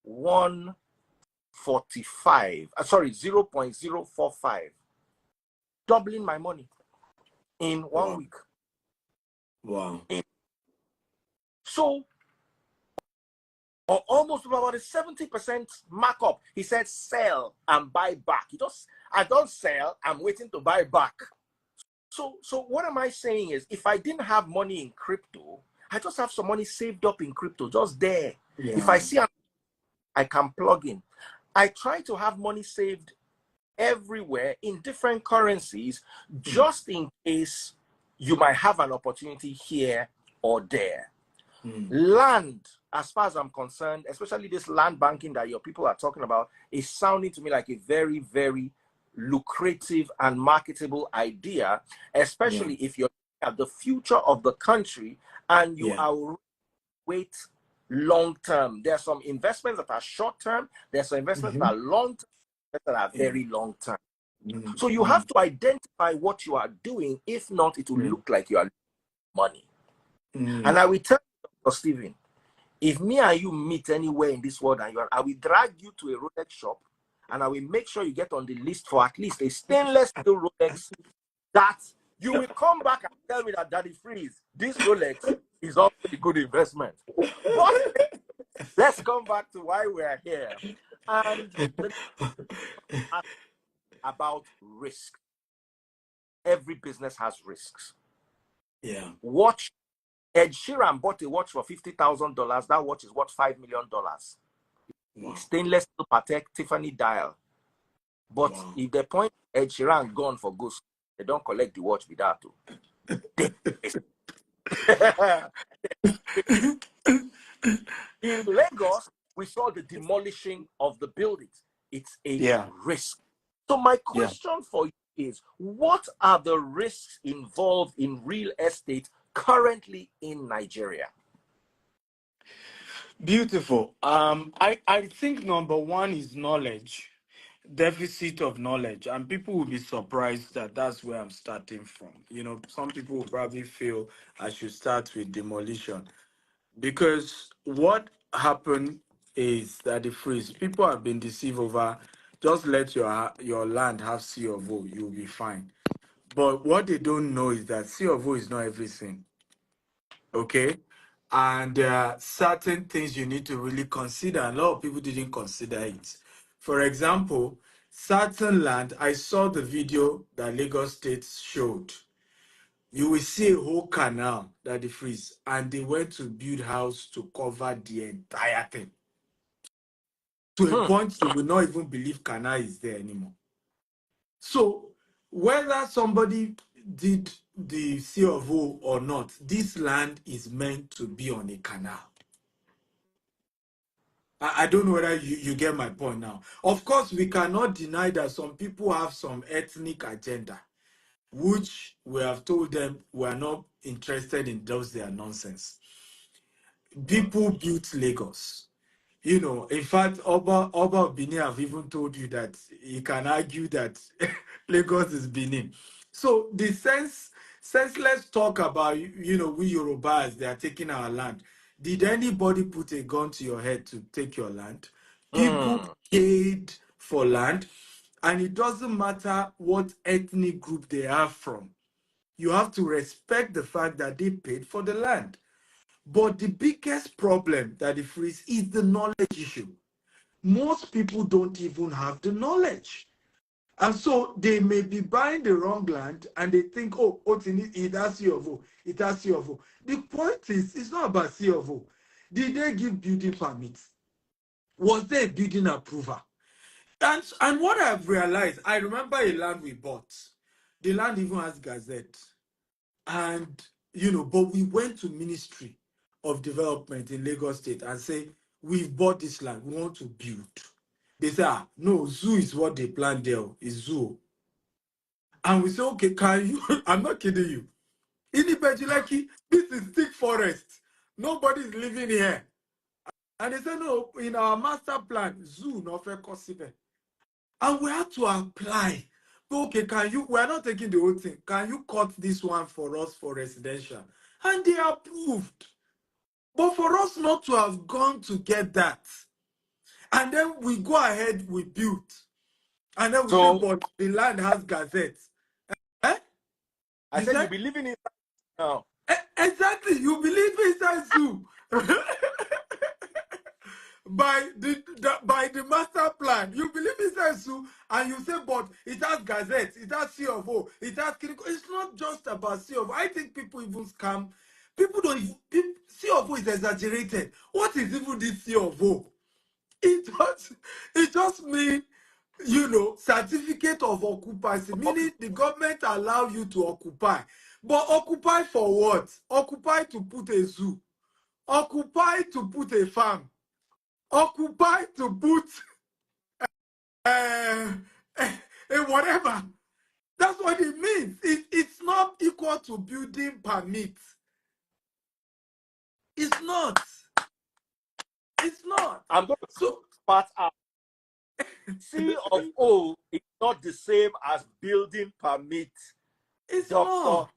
145. Sorry, 0.045. Doubling my money in 1 week. Wow. So, or almost about a 70% markup. He said, sell and buy back. I don't sell, I'm waiting to buy back. So what am I saying is, if I didn't have money in crypto, I just have some money saved up in crypto, just there. Yeah. If I see, I can plug in. I try to have money saved everywhere in different currencies, just in case you might have an opportunity here or there. Land, as far as I'm concerned, especially this land banking that your people are talking about, is sounding to me like a very, very lucrative and marketable idea, especially if you're at the future of the country and you are wait long term. There are some investments that are short term, there's some investments that are long term, that are very long term. So you have to identify what you are doing. If not, it will look like you are losing money. And I will tell you, Dr. Stephen, if me and you meet anywhere in this world, and I will drag you to a Rolex shop, and I will make sure you get on the list for at least a stainless steel Rolex, that you will come back and tell me that, Daddy Freeze, this Rolex is also a good investment. But let's come back to why we are here. And about risk. Every business has risks. Yeah. Watch. Ed Sheeran bought a watch for $50,000. That watch is worth $5 million. Wow. Stainless steel Patek Tiffany dial. But if the point Ed Sheeran gone for ghost, they don't collect the watch with that too. In Lagos, we saw the demolishing of the buildings. It's a risk. So my question for you is, what are the risks involved in real estate currently in Nigeria? Beautiful. I think number one is knowledge. deficit of knowledge, and people will be surprised that that's where I'm starting from. Some people will probably feel I should start with demolition, because what happened is that the freeze, people have been deceived over, just let your land have C of O, you'll be fine. But what they don't know is that C of O is not everything. Okay? And there are certain things you need to really consider. A lot of people didn't consider it. For example, certain land, I saw the video that Lagos State showed. You will see a whole canal that they freeze, and they went to build house to cover the entire thing. To a Hmm. point you will not even believe canal is there anymore. So whether somebody did the C of O or not, this land is meant to be on a canal. I don't know whether you get my point now. Of course, we cannot deny that some people have some ethnic agenda, which we have told them we are not interested in those their nonsense. People built Lagos. In fact, Oba of Benin have even told you that he can argue that Lagos is Benin. So the senseless talk about, we Yorubas, they are taking our land. Did anybody put a gun to your head to take your land? People Hmm. paid for land, and it doesn't matter what ethnic group they are from. You have to respect the fact that they paid for the land. But the biggest problem that it frees is the knowledge issue. Most people don't even have the knowledge. And so they may be buying the wrong land and they think, oh, it has C of O, it has C of O. The point is, it's not about C of O. Did they give building permits? Was there a building approval? And what I've realized, I remember a land we bought. The land even has gazette. And, but we went to Ministry of Development in Lagos State and say, we've bought this land, we want to build. They say, no, zoo is what they planned there, is zoo. And we say, okay, can you, I'm not kidding you. In Ibejileki, this is thick forest. Nobody's living here. And they say, no, in our master plan, zoo, no fair possible. And we had to apply. Okay, we are not taking the whole thing. Can you cut this one for us for residential? And they approved. But for us not to have gone to get that, and then we go ahead, we build, and then we say, So but the land has gazettes. Eh? I You said you'll said? be living in now. Exactly, you believe inside zoo. By the master plan, you believe inside zoo, and you say, but it has gazettes, it has C of O, it has clinical. It's not just about C of O. I think people even scam. People don't even, C of O is exaggerated. What is even this C of O? It just means, certificate of occupancy, meaning the government allow you to occupy. But occupy for what? Occupy to put a zoo, occupy to put a farm, occupy to put uh, whatever. That's what it means. It's not equal to building permit. It's not. It's not. I'm going to So part out. C of O is not the same as building permit. it's Doctor. not.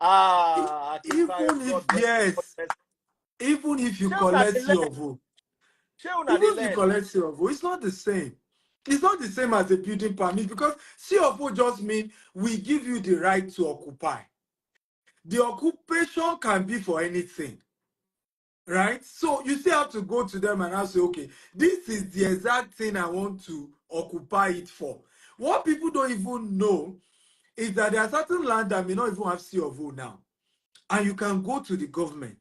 Akintayo, Even if God bless. yes, even if you Shey una collect dey learn. your vote, Shey una dey even if you learn. collect CFO, it's not the same. It's not the same as a building permit, because CFO just means we give you the right to occupy. The occupation can be for anything, right? So you still have to go to them and ask, okay, this is the exact thing I want to occupy it for. What people don't even know is that there are certain land that may not even have CFO now. And you can go to the government.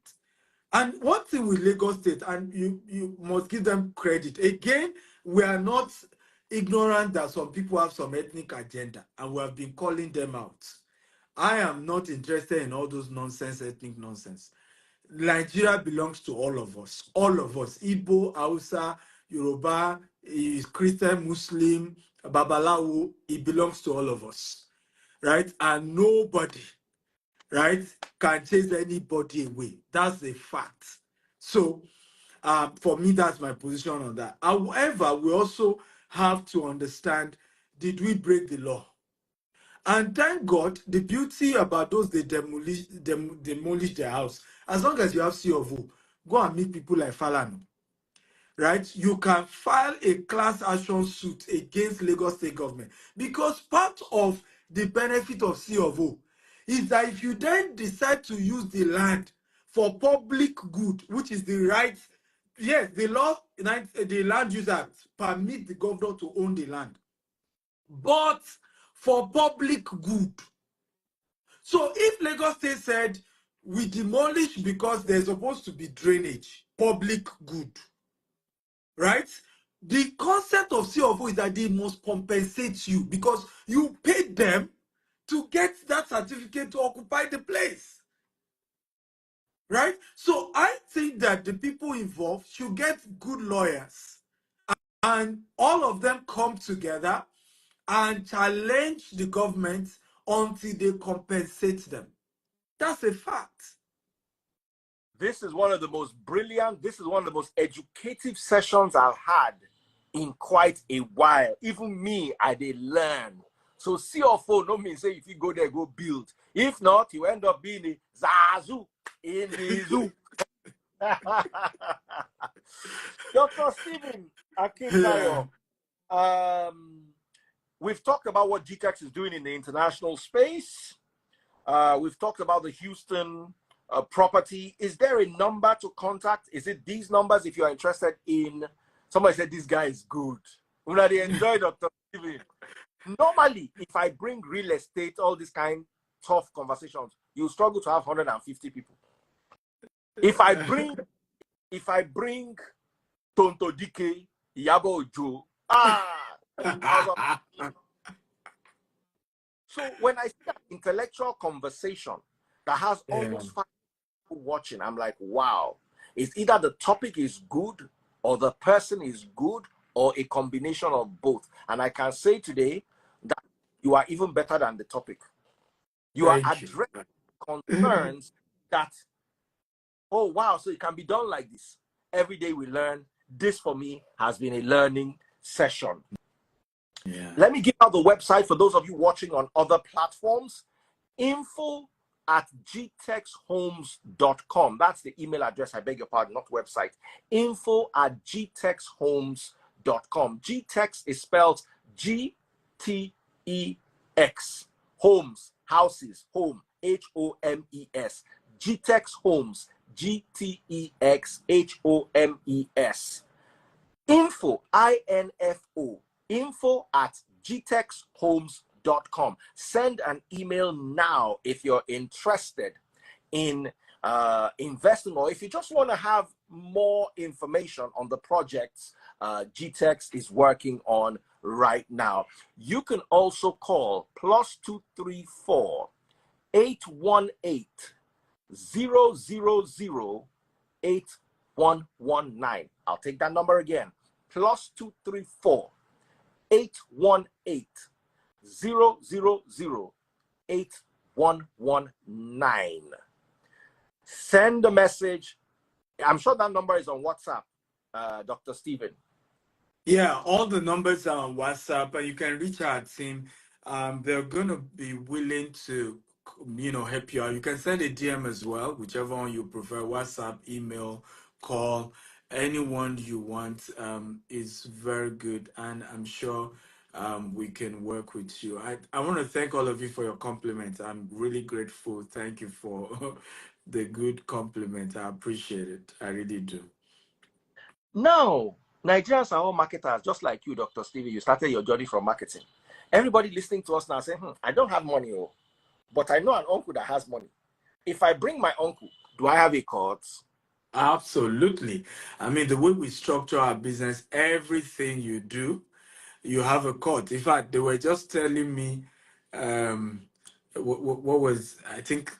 And one thing with Lagos State, and you must give them credit. Again, we are not ignorant that some people have some ethnic agenda, and we have been calling them out. I am not interested in all those nonsense, ethnic nonsense. Nigeria belongs to all of us. All of us. Igbo, Hausa, Yoruba, is Christian, Muslim, Babalawo, it belongs to all of us. Right? And nobody, right, can chase anybody away. That's a fact. So, for me, that's my position on that. However, we also have to understand, did we break the law? And thank God, the beauty about those they demolish their house, as long as you have CofO, go and meet people like Falano, right? You can file a class action suit against Lagos State government, because part of the benefit of CofO is that if you then decide to use the land for public good, which is the right, yes, the law, the Land Use Act permit the governor to own the land, but for public good. So if Lagos State said we demolish because there's supposed to be drainage, public good, right? The concept of CFO is that they must compensate you because you paid them to get that certificate to occupy the place, right? So I think that the people involved should get good lawyers and all of them come together and challenge the government until they compensate them. That's a fact. This is one of the most brilliant, this is one of the most educative sessions I've had in quite a while. Even me, I did learn. So CFO no mean say if you go there, go build. If not, you end up being a Zazu in the zoo. Dr. Stephen Akintayo, we've talked about what GTEx is doing in the international space. We've talked about the Houston property. Is there a number to contact? Is it these numbers if you're interested in? Somebody said this guy is good. When I enjoy Dr. Stephen. Normally, if I bring real estate, all these kind tough conversations, you struggle to have 150 people. If I bring Tonto Dike, Yabo Ojo, so when I see an intellectual conversation that has almost 5 people watching, I'm like, wow. It's either the topic is good or the person is good or a combination of both. And I can say today that you are even better than the topic. You are addressing concerns that, oh, wow, so it can be done like this. Every day we learn. This, for me, has been a learning session. Yeah. Let me give out the website for those of you watching on other platforms. info@gtexhomes.com. That's the email address. I beg your pardon, not website. info@gtexhomes.com. GTEX is spelled GTEX. Homes, houses, home, HOMES. GTEX Homes, GTEX HOMES. Info, INFO, info@gtexhomes.com. Send an email now if you're interested in investing, or if you just want to have more information on the projects GTEX is working on right now. You can also call +234 818 000 8119. I'll take that number again. +234 818 000 8119. Send a message. I'm sure that number is on WhatsApp, Dr. Stephen. Yeah, all the numbers are on WhatsApp, and you can reach our team. They're going to be willing to, help you out. You can send a DM as well, whichever one you prefer, WhatsApp, email, call, anyone you want is very good, and I'm sure we can work with you. I want to thank all of you for your compliments. I'm really grateful. Thank you for the good compliment. I appreciate it. I really do. No, Nigerians are all marketers, just like you, Dr. Stevie. You started your journey from marketing. Everybody listening to us now saying, I don't have money, but I know an uncle that has money. If I bring my uncle, do I have a court? Absolutely. I mean, the way we structure our business, everything you do, you have a court. In fact, they were just telling me, what was, I think,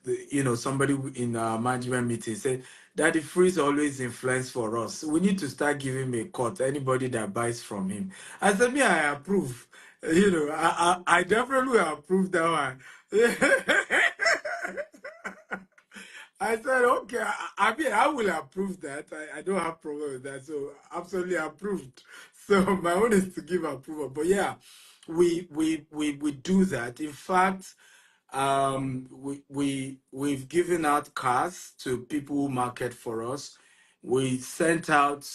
somebody in our management meeting said that the free is always influence for us. We need to start giving him a court, anybody that buys from him. I said, me, I approve. I definitely approve that one. I said, okay, I mean, I will approve that. I don't have problem with that. So absolutely approved. So my own is to give approval. But yeah, we do that. In fact, we've given out cars to people who market for us. We sent out,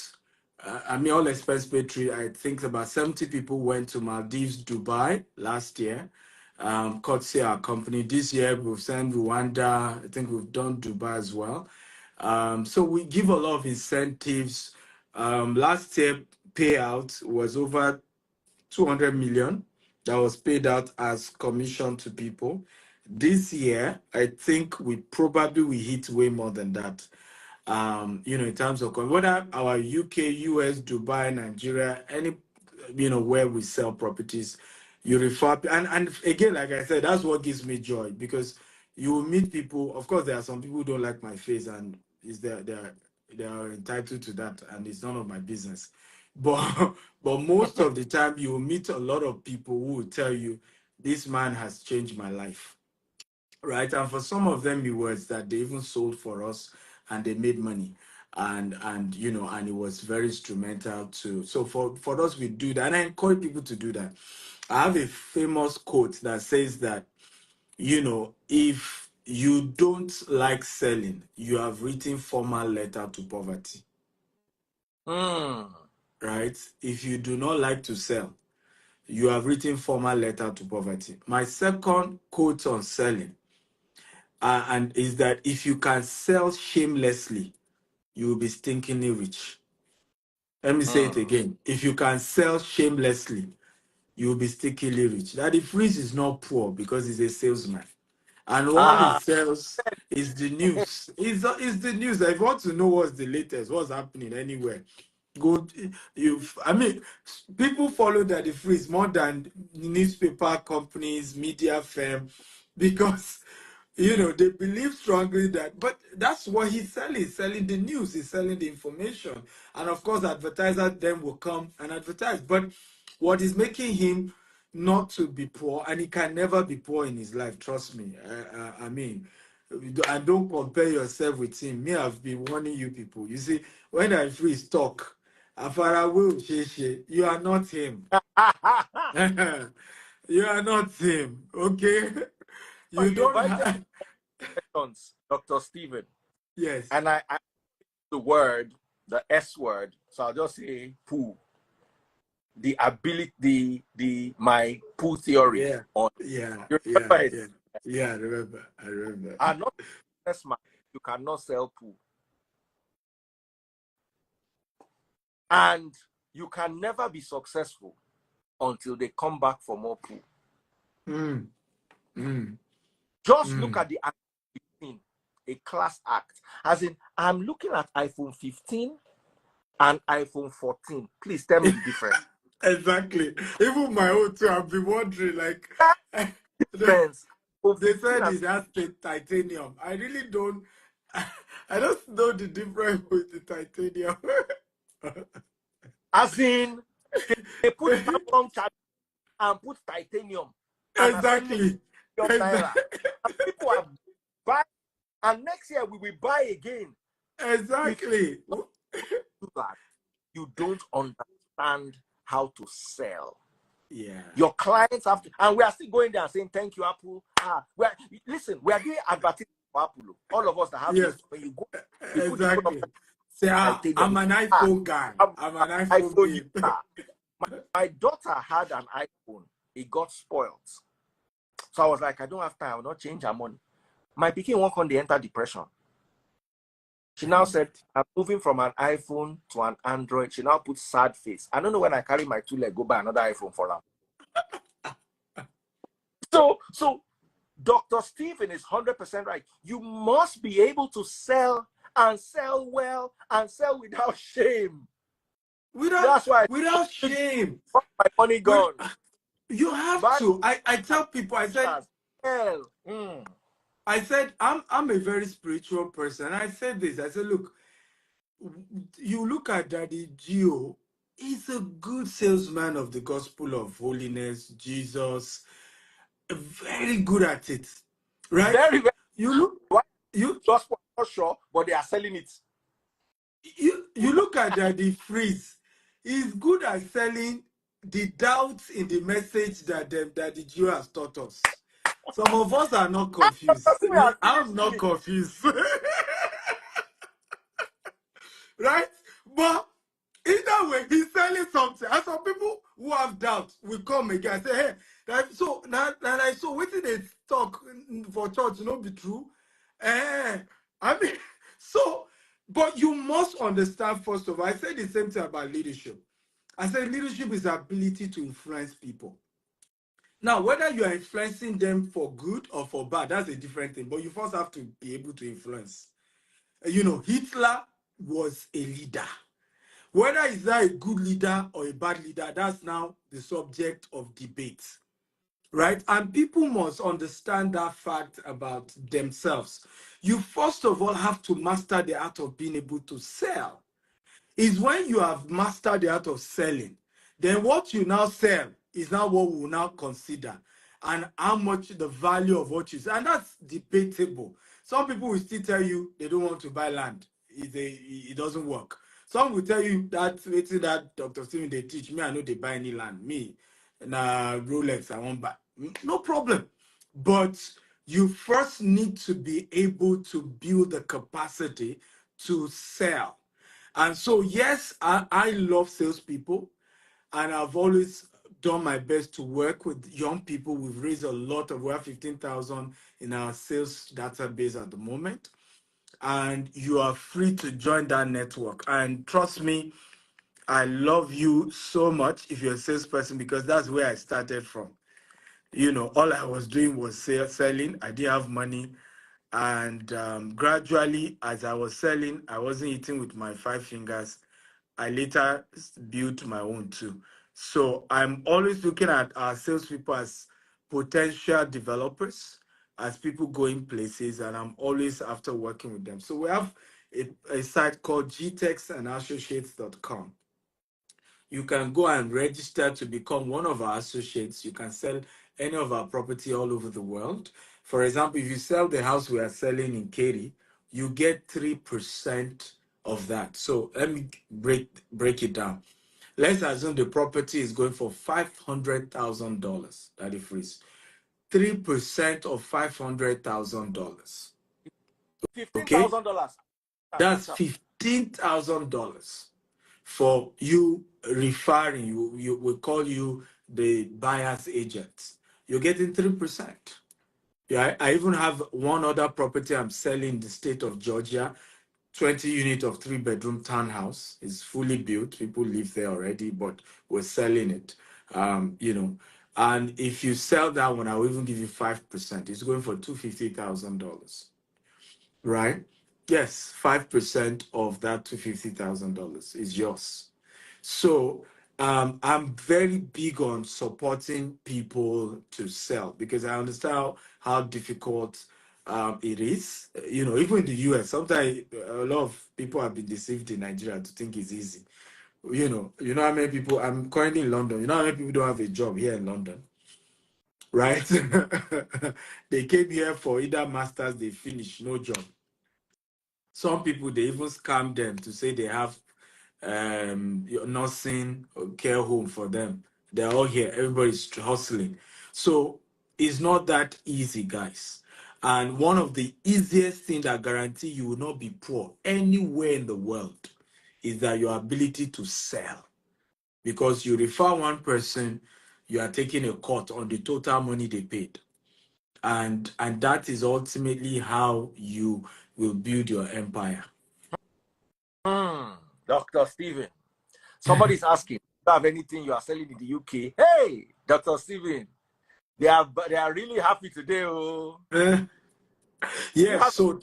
I mean, all expense paid trip. I think about 70 people went to Maldives, Dubai last year, courtesy our company. This year we've sent Rwanda. I think we've done Dubai as well. So we give a lot of incentives. Last year payout was over 200 million that was paid out as commission to people. This year, I think we probably will hit way more than that. In terms of whether our UK, US, Dubai, Nigeria, any, where we sell properties, you refer, and again, like I said, that's what gives me joy, because you will meet people. Of course, there are some people who don't like my face, and is they are entitled to that, and it's none of my business. But but most of the time, you will meet a lot of people who will tell you, this man has changed my life, right? And for some of them, it was that they even sold for us and they made money, and it was very instrumental too. So for us, we do that, and I encourage people to do that. I have a famous quote that says that, if you don't like selling, you have written formal letter to poverty. Right? If you do not like to sell, you have written formal letter to poverty. My second quote on selling, and is that if you can sell shamelessly, you will be stinkingly rich. Let me say it again. If you can sell shamelessly, you will be stinkingly rich. Daddy Freeze is not poor because he's a salesman. And all he Ah, sells is the news. It's the news. If you want to know what's the latest, what's happening anywhere, go. I mean, people follow Daddy Freeze more than newspaper companies, media firm, because they believe strongly that. But that's what he's selling. He's selling the news. He's selling the information, and of course, advertisers then will come and advertise. But what is making him not to be poor, and he can never be poor in his life, trust me. I mean, and don't compare yourself with him. Me, I've been warning you people. You see, when I freeze talk, Afara will you are not him. You are not him, okay? oh, You you don't invited have. questions, Dr. Stephen, Yes. and I the word, the S word, so I'll just say poo. The ability, the my poo theory Yeah. on, Yeah. you Yeah. remember it? Yeah. Yeah. I remember. Are not business man, you cannot sell poo. And you can never be successful until they come back for more poo. Mm, mm, Just look mm. at the iPhone 15, a class act. As in, I'm looking at iPhone 15 and iPhone 14. Please tell me the difference. Exactly. Even my own too, I've been wondering, like, they Difference. iPhone they 15 said and it has the titanium. I really don't, I don't know the difference with the titanium. as in, they put Samsung charger and put titanium and are selling Exactly. million naira. Exactly. And people are buying, and next year we will buy again. If you Exactly. don't do that, you don't understand how to sell. Yeah. Your clients have to, and we are still going there and saying thank you, Apple. Listen, we are doing advertising for Apple. All of us that have Yes. this, when you go, you put the phone up Exactly. Say, titanium. I'm an Ah, iPhone guy. I'm I'm an an iPhone iPhone babe. user. My daughter had an iPhone. It got spoiled. So I was like, I don't have time. I will not change her money. My pikin won't come, they enter depression. She now said, I'm moving from an iPhone to an Android. She now puts sad face. I don't know when I carry my 2 leg, go buy another iPhone for her. So Dr. Stephen is 100% right. You must be able to sell and sell well and sell without shame. That's why Without shame. my money With, gone. you have But to. I tell people, I said, I'm a very spiritual person. I said this. I said, look, you look at Daddy Gio, he's a good salesman of the gospel of holiness, Jesus, very good at it. Right? very, very. You look you Just not sure, but they are selling it. you look at Daddy Freeze. is good at selling the doubts in the message that the Jew has taught us. Some of us are not confused. Trust me, I've seen I'm it not fully. confused. Right? But either way, he's selling something. And some people who have doubts will come again and say, hey, so now waiting they talk for church, be true. I mean, so, but you must understand, first of all, I said the same thing about leadership. I said leadership is the ability to influence people. Now, whether you are influencing them for good or for bad, that's a different thing. But you first have to be able to influence. Hitler was a leader. Whether he's a good leader or a bad leader, that's now the subject of debate, right? And people must understand that fact about themselves. You first of all have to master the art of being able to sell. Is when you have mastered the art of selling, then what you now sell is now what we will now consider, and how much the value of what you sell. And that's debatable. Some people will still tell you they don't want to buy land. It doesn't work. Some will tell you that it's that Dr. Steven they teach me, I know they buy any land. Me, na Rolex, I won't buy. No problem. But you first need to be able to build the capacity to sell. And so, yes, I love salespeople, and I've always done my best to work with young people. We've raised a lot of, we have 15,000 in our sales database at the moment. And you are free to join that network. And trust me, I love you so much if you're a salesperson, because that's where I started from. All I was doing was selling. I didn't have money. And gradually, as I was selling, I wasn't eating with my 5 fingers. I later built my own too. So I'm always looking at our salespeople as potential developers, as people going places, and I'm always after working with them. So we have a site called gtexandassociates.com. You can go and register to become one of our associates. You can sell any of our property all over the world. For example, if you sell the house we are selling in Katy, you get 3% of that. So let me break it down. Let's assume the property is going for $500,000. That is free. 3% of $500,000. Okay, $15,000. that's $15,000 for you referring. You will call you the buyer's agent. You're getting 3%. Yeah, I even have one other property I'm selling in the state of Georgia, 20 unit of 3-bedroom townhouse. It's fully built. People live there already, but we're selling it. And if you sell that one, I'll even give you 5%. It's going for $250,000, right? Yes, 5% of that $250,000 is yours. So I'm very big on supporting people to sell, because I understand how difficult it is. Even in the US, sometimes a lot of people have been deceived in Nigeria to think it's easy. You know how many people, I'm currently in London. You know how many people don't have a job here in London, right? They came here for either masters, they finished, no job. Some people, they even scam them to say they have nursing or care home for them. They're all here. Everybody's hustling. So it's not that easy, guys. And one of the easiest things that guarantee you will not be poor anywhere in the world is that your ability to sell. Because you refer one person, you are taking a cut on the total money they paid. And that is ultimately how you will build your empire. Dr. Steven. Somebody's asking, do you have anything you are selling in the UK? Hey, Dr. Steven, they are really happy today. Oh. Yes, so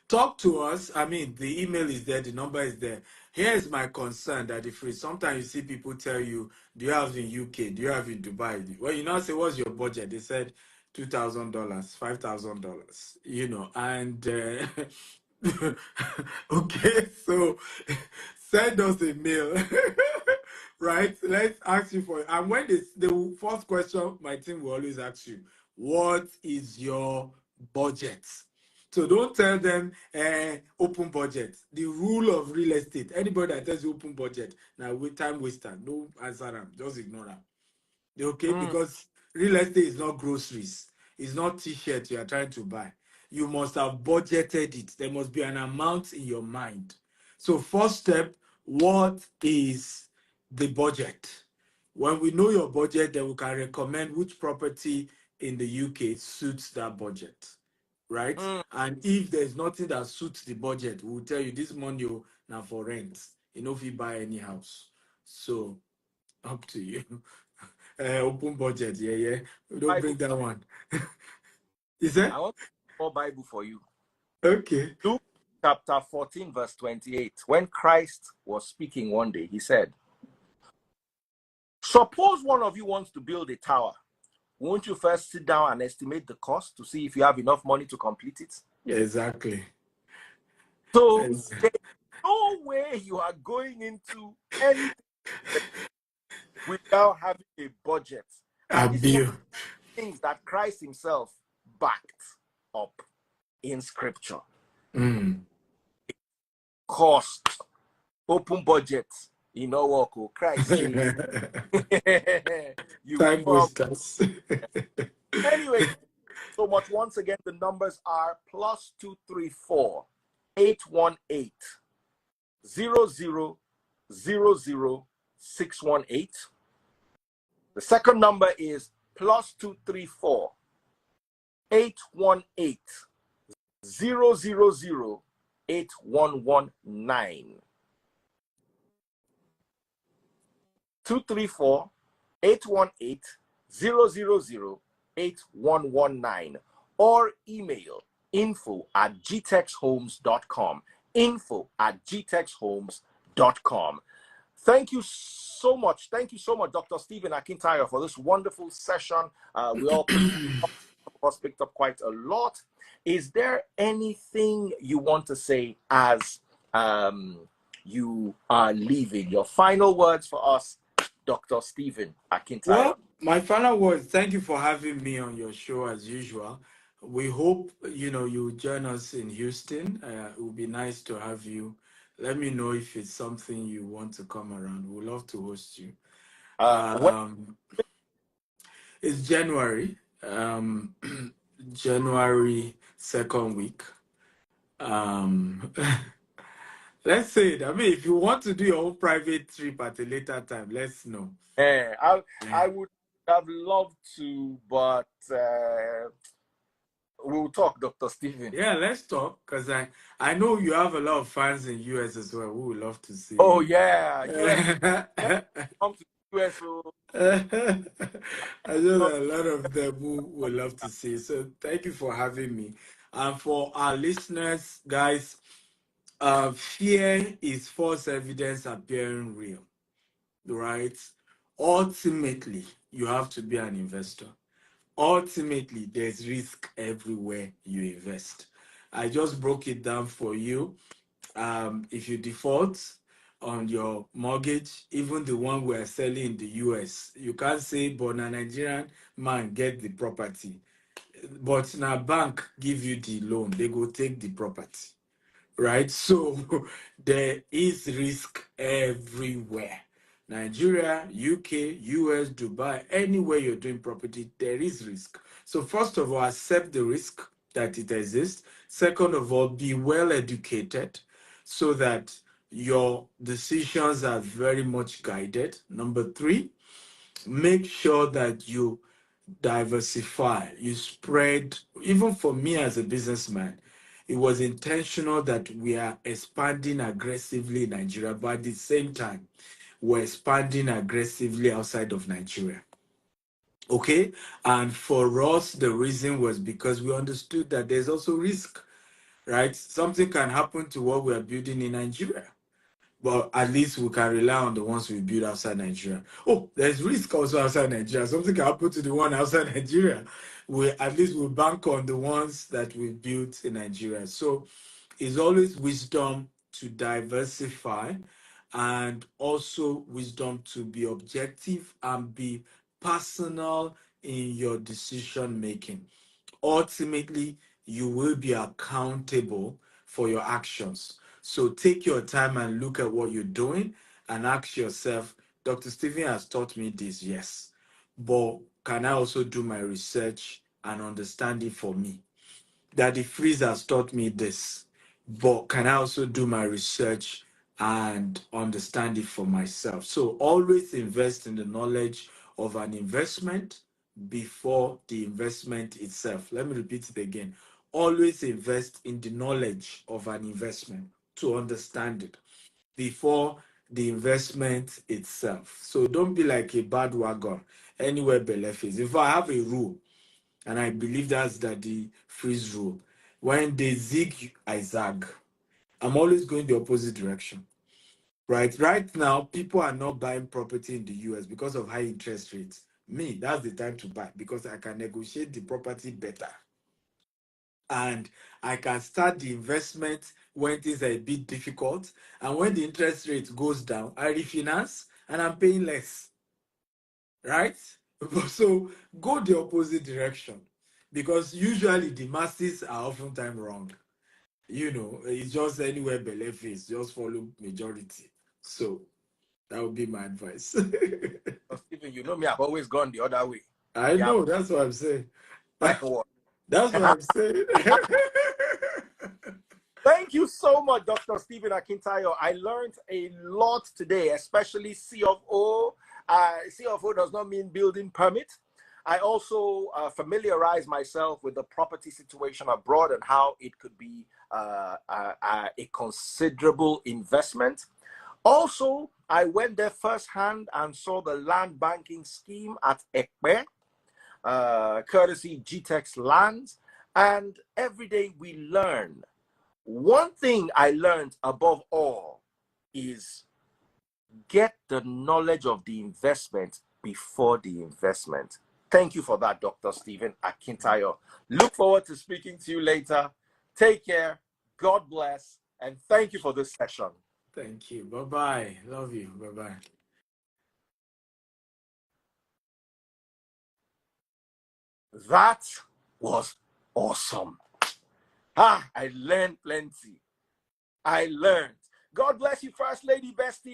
talk to us. I mean, the email is there, the number is there. Here's my concern that if sometimes you see people tell you, do you have in UK? Do you have in Dubai? Well, you now say, what's your budget? They said $2,000, $5,000, and okay, so send us a mail. Right? Let's ask you for it. And when the first question my team will always ask you, what is your budget? So don't tell them open budget. The rule of real estate. Anybody that tells you open budget, now with time waster. No answer them. Just ignore them. Okay, Mm, because real estate is not groceries. It's not t-shirt you are trying to buy. You must have budgeted it. There must be an amount in your mind. So first step, what is the budget? When we know your budget, then we can recommend which property in the UK suits that budget, right? mm. And if there's nothing that suits the budget, we'll tell you this money now for rent. You know, if you buy any house. So up to you. Open budget, yeah, yeah. We don't Bible. bring that one. Is that I want more Bible for you. okay? Luke chapter 14, verse 28. When Christ was speaking one day, he said, suppose one of you wants to build a tower. Won't you first sit down and estimate the cost to see if you have enough money to complete it? Yeah, exactly. So Yes. there's no way you are going into anything without having a budget. And this is one Abuse. of the things that Christ himself backed up in scripture. Mm. Cost, open budget, you know what, Christ say, you will Time not. wasters. Anyway, so much. Once again, the numbers are +234 818 0000 618. The second number is +234 818 000 8119. 234 818 000 8119, or email info@gtexhomes.com. info@gtexhomes.com. Thank you so much. Thank you so much, Dr. Stephen Akintayo, for this wonderful session. We all picked up quite a lot. Is there anything you want to say as you are leaving? Your final words for us, Dr. Stephen Akintayo. Well, my final words, thank you for having me on your show as usual. We hope, you join us in Houston. It would be nice to have you. Let me know if it's something you want to come around. We'd love to host you. When It's January, January second week. Let's say it. I mean, if you want to do your own private trip at a later time, let's know. I would have loved to, but we'll talk, Dr. Stephen. Yeah, let's talk because I know you have a lot of fans in US as well. We would love to see Oh you. yeah, US. Come to US. So I know that a lot of them who would love to see. So thank you for having me. And for our listeners, guys, fear is false evidence appearing real, right? Ultimately, you have to be an investor. Ultimately, there's risk everywhere you invest. I just broke it down for you. If you default on your mortgage, even the one we're selling in the US, you can't say, but a Nigerian man get the property. But now bank give you the loan, they go take the property, right? So there is risk everywhere. Nigeria, UK, US, Dubai, anywhere you're doing property, there is risk. So first of all, accept the risk that it exists. Second of all, be well educated so that your decisions are very much guided. Number three, make sure that you diversify, you spread. Even for me as a businessman, it was intentional that we are expanding aggressively in Nigeria, but at the same time, we're expanding aggressively outside of Nigeria. Okay? And for us, the reason was because we understood that there's also risk, right? Something can happen to what we are building in Nigeria, but at least we can rely on the ones we build outside Nigeria. Oh, there's risk also outside Nigeria. Something can happen to the one outside Nigeria. We at least we bank on the ones that we built in Nigeria. So it's always wisdom to diversify and also wisdom to be objective and be personal in your decision making. Ultimately, you will be accountable for your actions. So take your time and look at what you're doing and ask yourself, Dr. Stephen has taught me this, yes, but can I also do my research and understand it for me? Daddy Freeze has taught me this, but can I also do my research and understand it for myself? So always invest in the knowledge of an investment before the investment itself. Let me repeat it again. Always invest in the knowledge of an investment to understand it before the investment itself. So don't be like a bad wagon anywhere belief is. If I have a rule, and I believe that's the freeze rule. When they zig, I zag. I'm always going the opposite direction. Right now, people are not buying property in the US because of high interest rates. Me, that's the time to buy because I can negotiate the property better. And I can start the investment when things are a bit difficult. And when the interest rate goes down, I refinance and I'm paying less. Right? So go the opposite direction because usually the masses are oftentimes wrong. It's just anywhere belief is, just follow majority. So that would be my advice. Stephen, you know me, I've always gone the other way. I Yeah, know, that's what I'm saying. my word. That's what I'm saying. Thank you so much, Dr. Stephen Akintayo. I learned a lot today, especially CofO. CofO does not mean building permit. I also familiarize myself with the property situation abroad and how it could be a considerable investment. Also, I went there firsthand and saw the land banking scheme at Ekpe, courtesy GTEX Lands. And every day we learn. One thing I learned above all is get the knowledge of the investment before the investment. Thank you for that, Dr. Stephen Akintayo. Look forward to speaking to you later. Take care. God bless. And thank you for this session. Thank you. Bye-bye. Love you. Bye-bye. That was awesome. I learned plenty. I learned. God bless you, First Lady Bestie.